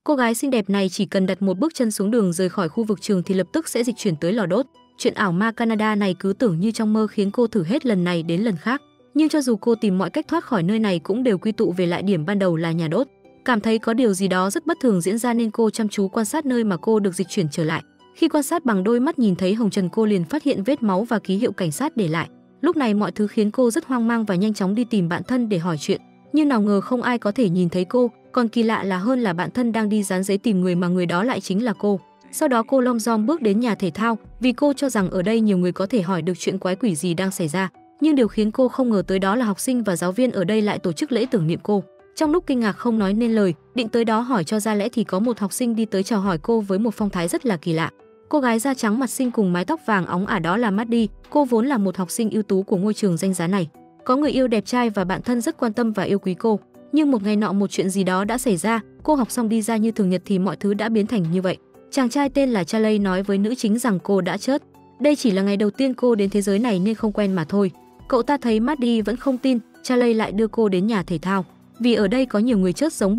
Cô gái xinh đẹp này chỉ cần đặt một bước chân xuống đường rời khỏi khu vực trường thì lập tức sẽ dịch chuyển tới lò đốt. Chuyện ảo ma Canada này cứ tưởng như trong mơ khiến cô thử hết lần này đến lần khác. Nhưng cho dù cô tìm mọi cách thoát khỏi nơi này cũng đều quy tụ về lại điểm ban đầu là nhà đốt. Cảm thấy có điều gì đó rất bất thường diễn ra nên cô chăm chú quan sát nơi mà cô được dịch chuyển trở lại. Khi quan sát bằng đôi mắt nhìn thấy hồng trần, cô liền phát hiện vết máu và ký hiệu cảnh sát để lại. Lúc này mọi thứ khiến cô rất hoang mang và nhanh chóng đi tìm bạn thân để hỏi chuyện. Nhưng nào ngờ không ai có thể nhìn thấy cô, còn kỳ lạ là hơn là bạn thân đang đi dán giấy tìm người mà người đó lại chính là cô. Sau đó cô lom rom bước đến nhà thể thao vì cô cho rằng ở đây nhiều người có thể hỏi được chuyện quái quỷ gì đang xảy ra. Nhưng điều khiến cô không ngờ tới đó là học sinh và giáo viên ở đây lại tổ chức lễ tưởng niệm cô. Trong lúc kinh ngạc không nói nên lời, định tới đó hỏi cho ra lẽ thì có một học sinh đi tới chào hỏi cô với một phong thái rất là kỳ lạ. Cô gái da trắng mặt xinh cùng mái tóc vàng óng ả đó là Maddie, cô vốn là một học sinh ưu tú của ngôi trường danh giá này. Có người yêu đẹp trai và bạn thân rất quan tâm và yêu quý cô. Nhưng một ngày nọ một chuyện gì đó đã xảy ra, cô học xong đi ra như thường nhật thì mọi thứ đã biến thành như vậy. Chàng trai tên là Charlie nói với nữ chính rằng cô đã chết. Đây chỉ là ngày đầu tiên cô đến thế giới này nên không quen mà thôi. Cậu ta thấy Maddie vẫn không tin, Charlie lại đưa cô đến nhà thể thao. Vì ở đây có nhiều người chết giống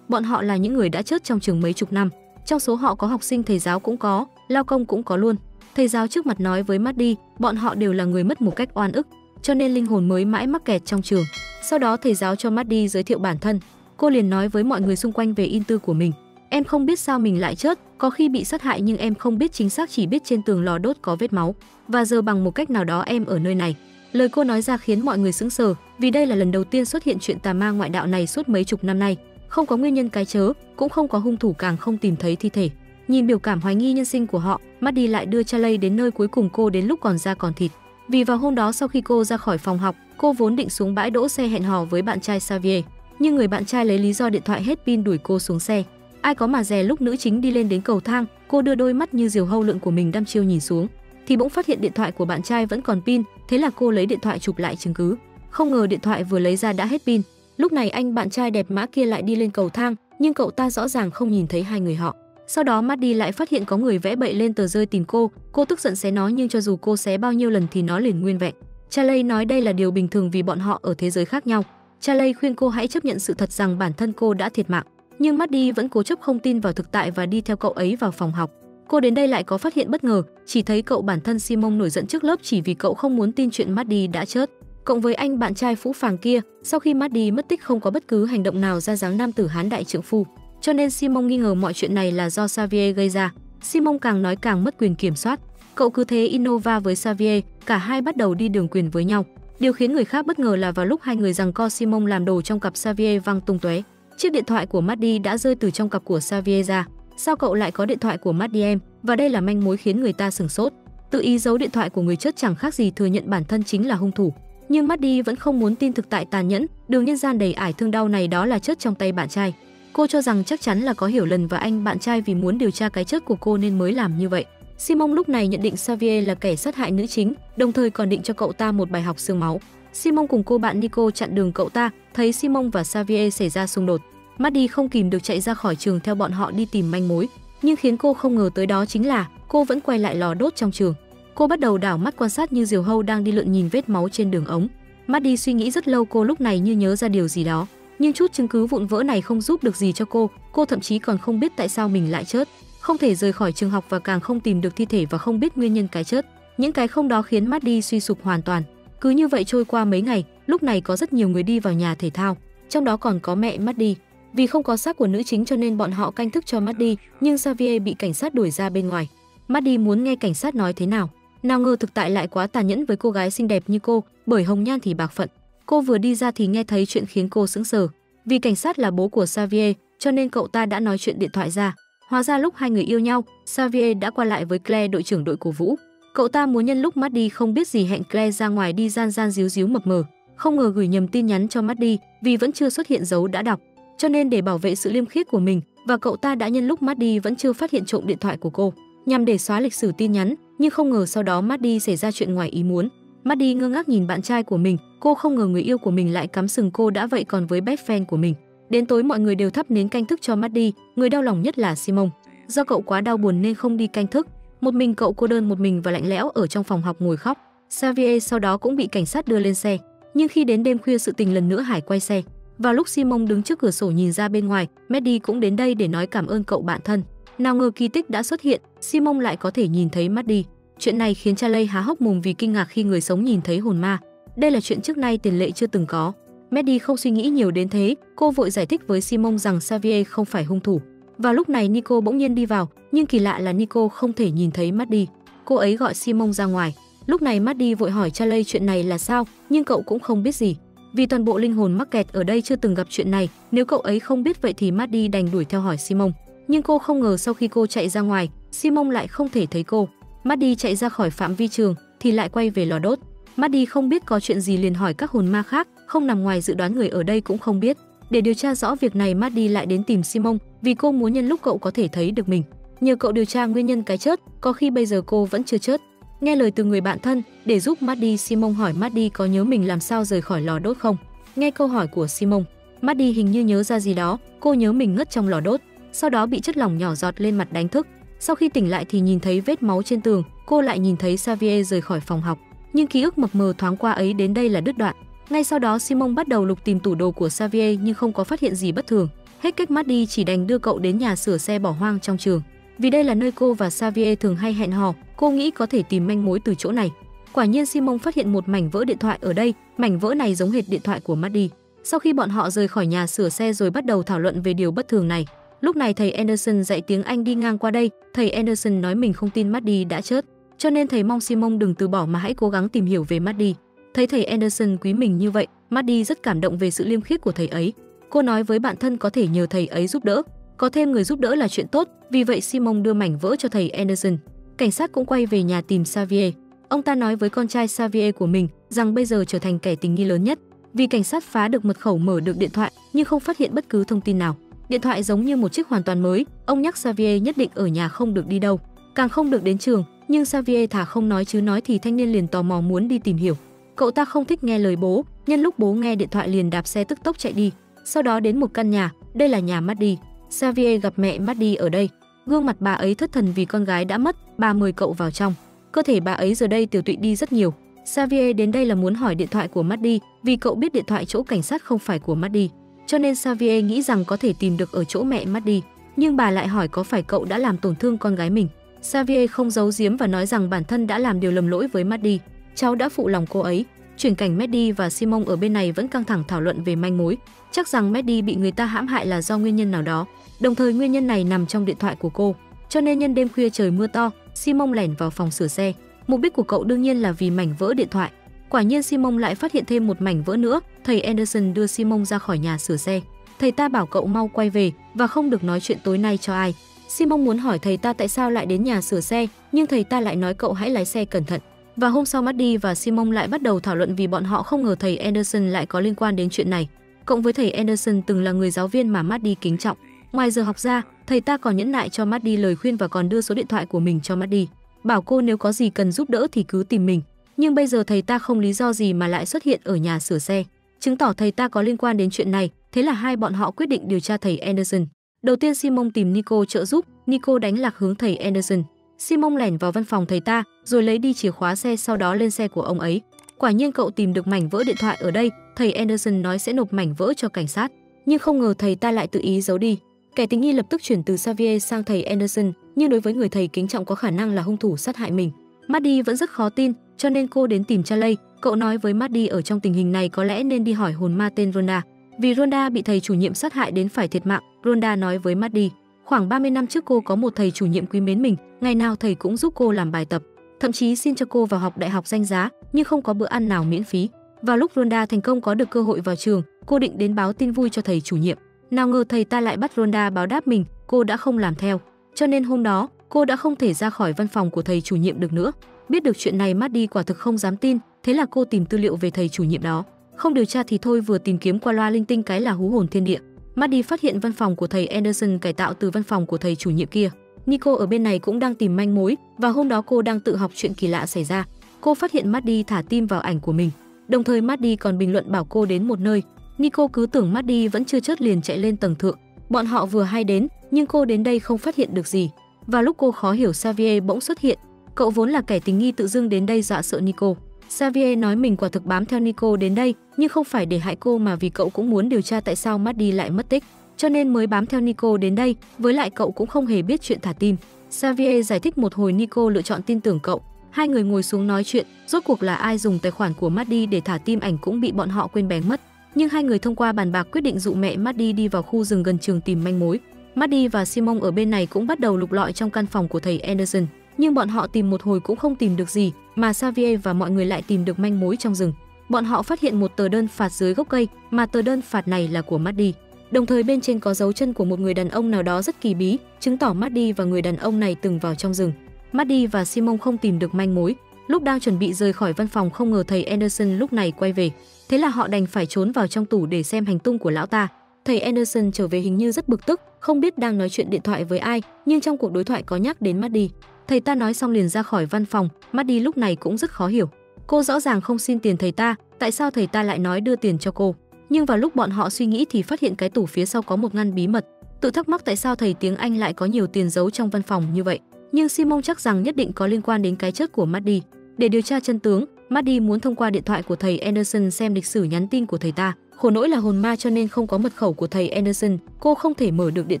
bọn họ là những người đã chết trong trường mấy chục năm. Trong số họ có học sinh, thầy giáo cũng có, lao công cũng có luôn. Thầy giáo trước mặt nói với Maddie, bọn họ đều là người mất một cách oan ức, cho nên linh hồn mới mãi mắc kẹt trong trường. Sau đó thầy giáo cho Maddie giới thiệu bản thân. Cô liền nói với mọi người xung quanh về in tư của mình. Em không biết sao mình lại chết, có khi bị sát hại nhưng em không biết chính xác, chỉ biết trên tường lò đốt có vết máu. Và giờ bằng một cách nào đó em ở nơi này. Lời cô nói ra khiến mọi người sững sờ, vì đây là lần đầu tiên xuất hiện chuyện tà ma ngoại đạo này suốt mấy chục năm nay. Không có nguyên nhân cái chớ, cũng không có hung thủ, càng không tìm thấy thi thể. Nhìn biểu cảm hoài nghi nhân sinh của họ, Maddie lại đưa Charlie đến nơi cuối cùng cô đến lúc còn da còn thịt. Vì vào hôm đó sau khi cô ra khỏi phòng học, cô vốn định xuống bãi đỗ xe hẹn hò với bạn trai Xavier, nhưng người bạn trai lấy lý do điện thoại hết pin đuổi cô xuống xe. Ai có mà dè lúc nữ chính đi lên đến cầu thang, cô đưa đôi mắt như diều hâu lượn của mình đăm chiêu nhìn xuống, thì bỗng phát hiện điện thoại của bạn trai vẫn còn pin, thế là cô lấy điện thoại chụp lại chứng cứ. Không ngờ điện thoại vừa lấy ra đã hết pin. Lúc này anh bạn trai đẹp mã kia lại đi lên cầu thang, nhưng cậu ta rõ ràng không nhìn thấy hai người họ. Sau đó Maddie lại phát hiện có người vẽ bậy lên tờ rơi tìm cô tức giận xé nó nhưng cho dù cô xé bao nhiêu lần thì nó liền nguyên vẹn. Charlie nói đây là điều bình thường vì bọn họ ở thế giới khác nhau. Charlie khuyên cô hãy chấp nhận sự thật rằng bản thân cô đã thiệt mạng, nhưng Maddie vẫn cố chấp không tin vào thực tại và đi theo cậu ấy vào phòng học. Cô đến đây lại có phát hiện bất ngờ, chỉ thấy cậu bản thân Simon nổi giận trước lớp chỉ vì cậu không muốn tin chuyện Maddie đã chết. Cộng với anh bạn trai phũ phàng kia, sau khi Maddie mất tích không có bất cứ hành động nào ra dáng nam tử hán đại trượng phu, cho nên Simon nghi ngờ mọi chuyện này là do Xavier gây ra. Simon càng nói càng mất quyền kiểm soát. Cậu cứ thế innova với Xavier, cả hai bắt đầu đi đường quyền với nhau. Điều khiến người khác bất ngờ là vào lúc hai người giằng co, Simon làm đồ trong cặp Xavier văng tung tóe. Chiếc điện thoại của Maddie đã rơi từ trong cặp của Xavier ra. Sao cậu lại có điện thoại của Maddie em? Và đây là manh mối khiến người ta sửng sốt. Tự ý giấu điện thoại của người chết chẳng khác gì thừa nhận bản thân chính là hung thủ. Nhưng Maddie vẫn không muốn tin thực tại tàn nhẫn, đường nhân gian đầy ải thương đau này đó là chết trong tay bạn trai. Cô cho rằng chắc chắn là có hiểu lầm và anh bạn trai vì muốn điều tra cái chết của cô nên mới làm như vậy. Simon lúc này nhận định Xavier là kẻ sát hại nữ chính, đồng thời còn định cho cậu ta một bài học xương máu. Simon cùng cô bạn Nico chặn đường cậu ta, thấy Simon và Xavier xảy ra xung đột. Maddie không kìm được chạy ra khỏi trường theo bọn họ đi tìm manh mối, nhưng khiến cô không ngờ tới đó chính là cô vẫn quay lại lò đốt trong trường. Cô bắt đầu đảo mắt quan sát như diều hâu đang đi lượn nhìn vết máu trên đường ống. Maddie suy nghĩ rất lâu, cô lúc này như nhớ ra điều gì đó. Nhưng chút chứng cứ vụn vỡ này không giúp được gì cho cô thậm chí còn không biết tại sao mình lại chết, không thể rời khỏi trường học và càng không tìm được thi thể và không biết nguyên nhân cái chết. Những cái không đó khiến Maddie suy sụp hoàn toàn. Cứ như vậy trôi qua mấy ngày, lúc này có rất nhiều người đi vào nhà thể thao, trong đó còn có mẹ Maddie. Vì không có xác của nữ chính cho nên bọn họ canh thức cho Maddie, nhưng Xavier bị cảnh sát đuổi ra bên ngoài. Maddie muốn nghe cảnh sát nói thế nào, nào ngờ thực tại lại quá tàn nhẫn với cô gái xinh đẹp như cô, bởi hồng nhan thì bạc phận. Cô vừa đi ra thì nghe thấy chuyện khiến cô sững sờ. Vì cảnh sát là bố của Xavier, cho nên cậu ta đã nói chuyện điện thoại ra. Hóa ra lúc hai người yêu nhau, Xavier đã qua lại với Claire, đội trưởng đội cổ vũ. Cậu ta muốn nhân lúc Maddie không biết gì hẹn Claire ra ngoài đi gian gian díu díu mập mờ. Không ngờ gửi nhầm tin nhắn cho Maddie, vì vẫn chưa xuất hiện dấu đã đọc. Cho nên để bảo vệ sự liêm khiết của mình, và cậu ta đã nhân lúc Maddie vẫn chưa phát hiện trộm điện thoại của cô, nhằm để xóa lịch sử tin nhắn. Nhưng không ngờ sau đó Maddie xảy ra chuyện ngoài ý muốn. Maddie ngơ ngác nhìn bạn trai của mình, cô không ngờ người yêu của mình lại cắm sừng cô đã vậy còn với best friend của mình. Đến tối mọi người đều thắp nến canh thức cho Maddie, người đau lòng nhất là Simon. Do cậu quá đau buồn nên không đi canh thức, một mình cậu cô đơn một mình và lạnh lẽo ở trong phòng học ngồi khóc. Xavier sau đó cũng bị cảnh sát đưa lên xe, nhưng khi đến đêm khuya sự tình lần nữa hải quay xe. Vào lúc Simon đứng trước cửa sổ nhìn ra bên ngoài, Maddie cũng đến đây để nói cảm ơn cậu bạn thân. Nào ngờ kỳ tích đã xuất hiện, Simon lại có thể nhìn thấy Maddie. Chuyện này khiến Charlie há hốc mồm vì kinh ngạc khi người sống nhìn thấy hồn ma. Đây là chuyện trước nay tiền lệ chưa từng có. Maddie không suy nghĩ nhiều đến thế, cô vội giải thích với Simon rằng Xavier không phải hung thủ. Vào lúc này Nico bỗng nhiên đi vào, nhưng kỳ lạ là Nico không thể nhìn thấy Maddie. Cô ấy gọi Simon ra ngoài. Lúc này Maddie vội hỏi Charlie chuyện này là sao, nhưng cậu cũng không biết gì. Vì toàn bộ linh hồn mắc kẹt ở đây chưa từng gặp chuyện này, nếu cậu ấy không biết vậy thì Maddie đành đuổi theo hỏi Simon. Nhưng cô không ngờ sau khi cô chạy ra ngoài, Simon lại không thể thấy cô. Maddie chạy ra khỏi phạm vi trường thì lại quay về lò đốt. Maddie không biết có chuyện gì liền hỏi các hồn ma khác, không nằm ngoài dự đoán người ở đây cũng không biết. Để điều tra rõ việc này, Maddie lại đến tìm Simon vì cô muốn nhân lúc cậu có thể thấy được mình. Nhờ cậu điều tra nguyên nhân cái chết, có khi bây giờ cô vẫn chưa chết. Nghe lời từ người bạn thân, để giúp Maddie, Simon hỏi Maddie có nhớ mình làm sao rời khỏi lò đốt không. Nghe câu hỏi của Simon, Maddie hình như nhớ ra gì đó, cô nhớ mình ngất trong lò đốt, sau đó bị chất lỏng nhỏ giọt lên mặt đánh thức. Sau khi tỉnh lại thì nhìn thấy vết máu trên tường, cô lại nhìn thấy Xavier rời khỏi phòng học. Nhưng ký ức mập mờ thoáng qua ấy đến đây là đứt đoạn. Ngay sau đó Simon bắt đầu lục tìm tủ đồ của Xavier nhưng không có phát hiện gì bất thường. Hết cách, Maddie chỉ đành đưa cậu đến nhà sửa xe bỏ hoang trong trường. Vì đây là nơi cô và Xavier thường hay hẹn hò, cô nghĩ có thể tìm manh mối từ chỗ này. Quả nhiên Simon phát hiện một mảnh vỡ điện thoại ở đây, mảnh vỡ này giống hệt điện thoại của Maddie. Sau khi bọn họ rời khỏi nhà sửa xe rồi bắt đầu thảo luận về điều bất thường này. Lúc này thầy Anderson dạy tiếng Anh đi ngang qua đây, thầy Anderson nói mình không tin Maddie đã chết, cho nên thầy mong Simon đừng từ bỏ mà hãy cố gắng tìm hiểu về Maddie. Thấy thầy Anderson quý mình như vậy, Maddie rất cảm động về sự liêm khiết của thầy ấy. Cô nói với bạn thân có thể nhờ thầy ấy giúp đỡ, có thêm người giúp đỡ là chuyện tốt, vì vậy Simon đưa mảnh vỡ cho thầy Anderson. Cảnh sát cũng quay về nhà tìm Xavier. Ông ta nói với con trai Xavier của mình rằng bây giờ trở thành kẻ tình nghi lớn nhất, vì cảnh sát phá được mật khẩu mở được điện thoại nhưng không phát hiện bất cứ thông tin nào. Điện thoại giống như một chiếc hoàn toàn mới. Ông nhắc Xavier nhất định ở nhà, không được đi đâu, càng không được đến trường. Nhưng Xavier thà không nói chứ nói thì thanh niên liền tò mò muốn đi tìm hiểu. Cậu ta không thích nghe lời bố, nhân lúc bố nghe điện thoại liền đạp xe tức tốc chạy đi. Sau đó đến một căn nhà, đây là nhà Maddie. Xavier gặp mẹ Maddie ở đây. Gương mặt bà ấy thất thần vì con gái đã mất. Bà mời cậu vào trong. Cơ thể bà ấy giờ đây tiều tụy đi rất nhiều. Xavier đến đây là muốn hỏi điện thoại của Maddie, vì cậu biết điện thoại chỗ cảnh sát không phải của Maddie. Cho nên Xavier nghĩ rằng có thể tìm được ở chỗ mẹ Maddie. Nhưng bà lại hỏi có phải cậu đã làm tổn thương con gái mình. Xavier không giấu giếm và nói rằng bản thân đã làm điều lầm lỗi với Maddie. Cháu đã phụ lòng cô ấy. Chuyển cảnh, Maddie và Simon ở bên này vẫn căng thẳng thảo luận về manh mối. Chắc rằng Maddie bị người ta hãm hại là do nguyên nhân nào đó. Đồng thời nguyên nhân này nằm trong điện thoại của cô. Cho nên nhân đêm khuya trời mưa to, Simon lẻn vào phòng sửa xe. Mục đích của cậu đương nhiên là vì mảnh vỡ điện thoại. Quả nhiên Simon lại phát hiện thêm một mảnh vỡ nữa. Thầy Anderson đưa Simon ra khỏi nhà sửa xe. Thầy ta bảo cậu mau quay về và không được nói chuyện tối nay cho ai. Simon muốn hỏi thầy ta tại sao lại đến nhà sửa xe, nhưng thầy ta lại nói cậu hãy lái xe cẩn thận. Và hôm sau Maddie và Simon lại bắt đầu thảo luận vì bọn họ không ngờ thầy Anderson lại có liên quan đến chuyện này. Cộng với thầy Anderson từng là người giáo viên mà Maddie kính trọng. Ngoài giờ học ra, thầy ta còn nhẫn nại cho Maddie lời khuyên và còn đưa số điện thoại của mình cho Maddie, bảo cô nếu có gì cần giúp đỡ thì cứ tìm mình. Nhưng bây giờ thầy ta không lý do gì mà lại xuất hiện ở nhà sửa xe, chứng tỏ thầy ta có liên quan đến chuyện này. Thế là hai bọn họ quyết định điều tra thầy Anderson. Đầu tiên Simon tìm Nico trợ giúp, Nico đánh lạc hướng thầy Anderson. Simon lẻn vào văn phòng thầy ta, rồi lấy đi chìa khóa xe, sau đó lên xe của ông ấy. Quả nhiên cậu tìm được mảnh vỡ điện thoại ở đây, thầy Anderson nói sẽ nộp mảnh vỡ cho cảnh sát, nhưng không ngờ thầy ta lại tự ý giấu đi. Kẻ tình nghi lập tức chuyển từ Xavier sang thầy Anderson, nhưng đối với người thầy kính trọng có khả năng là hung thủ sát hại mình. Maddie vẫn rất khó tin, cho nên cô đến tìm Charlie. Cậu nói với Maddie ở trong tình hình này có lẽ nên đi hỏi hồn ma tên Rhonda, vì Rhonda bị thầy chủ nhiệm sát hại đến phải thiệt mạng. Rhonda nói với Maddie, khoảng 30 năm trước cô có một thầy chủ nhiệm quý mến mình, ngày nào thầy cũng giúp cô làm bài tập, thậm chí xin cho cô vào học đại học danh giá, nhưng không có bữa ăn nào miễn phí. Vào lúc Rhonda thành công có được cơ hội vào trường, cô định đến báo tin vui cho thầy chủ nhiệm. Nào ngờ thầy ta lại bắt Rhonda báo đáp mình, cô đã không làm theo. Cho nên hôm đó, cô đã không thể ra khỏi văn phòng của thầy chủ nhiệm được nữa. Biết được chuyện này, Maddie quả thực không dám tin, thế là cô tìm tư liệu về thầy chủ nhiệm đó. Không điều tra thì thôi, vừa tìm kiếm qua loa linh tinh cái là hú hồn thiên địa. Maddie phát hiện văn phòng của thầy Anderson cải tạo từ văn phòng của thầy chủ nhiệm kia. Nico ở bên này cũng đang tìm manh mối, và hôm đó cô đang tự học chuyện kỳ lạ xảy ra. Cô phát hiện Maddie thả tim vào ảnh của mình. Đồng thời Maddie còn bình luận bảo cô đến một nơi. Nico cứ tưởng Maddie vẫn chưa chết liền chạy lên tầng thượng. Bọn họ vừa hay đến, nhưng cô đến đây không phát hiện được gì. Và lúc cô khó hiểu, Xavier bỗng xuất hiện. Cậu vốn là kẻ tình nghi tự dưng đến đây dọa sợ Nico. Xavier nói mình quả thực bám theo Nico đến đây, nhưng không phải để hại cô mà vì cậu cũng muốn điều tra tại sao Maddie lại mất tích, cho nên mới bám theo Nico đến đây, với lại cậu cũng không hề biết chuyện thả tim. Xavier giải thích một hồi, Nico lựa chọn tin tưởng cậu. Hai người ngồi xuống nói chuyện, rốt cuộc là ai dùng tài khoản của Maddie để thả tim ảnh cũng bị bọn họ quên bén mất. Nhưng hai người thông qua bàn bạc quyết định dụ mẹ Maddie đi vào khu rừng gần trường tìm manh mối. Maddie và Simon ở bên này cũng bắt đầu lục lọi trong căn phòng của thầy Anderson, nhưng bọn họ tìm một hồi cũng không tìm được gì, mà Xavier và mọi người lại tìm được manh mối trong rừng. Bọn họ phát hiện một tờ đơn phạt dưới gốc cây, mà tờ đơn phạt này là của Maddie. Đồng thời bên trên có dấu chân của một người đàn ông nào đó rất kỳ bí, chứng tỏ Maddie và người đàn ông này từng vào trong rừng. Maddie và Simon không tìm được manh mối. Lúc đang chuẩn bị rời khỏi văn phòng, không ngờ thầy Anderson lúc này quay về. Thế là họ đành phải trốn vào trong tủ để xem hành tung của lão ta. Thầy Anderson trở về hình như rất bực tức, không biết đang nói chuyện điện thoại với ai, nhưng trong cuộc đối thoại có nhắc đến Maddie. Thầy ta nói xong liền ra khỏi văn phòng. Maddie lúc này cũng rất khó hiểu. Cô rõ ràng không xin tiền thầy ta, tại sao thầy ta lại nói đưa tiền cho cô? Nhưng vào lúc bọn họ suy nghĩ thì phát hiện cái tủ phía sau có một ngăn bí mật. Tự thắc mắc tại sao thầy tiếng Anh lại có nhiều tiền giấu trong văn phòng như vậy. Nhưng Simon chắc rằng nhất định có liên quan đến cái chết của Maddie. Để điều tra chân tướng, Maddie muốn thông qua điện thoại của thầy Anderson xem lịch sử nhắn tin của thầy ta. Khổ nỗi là hồn ma cho nên không có mật khẩu của thầy Anderson, cô không thể mở được điện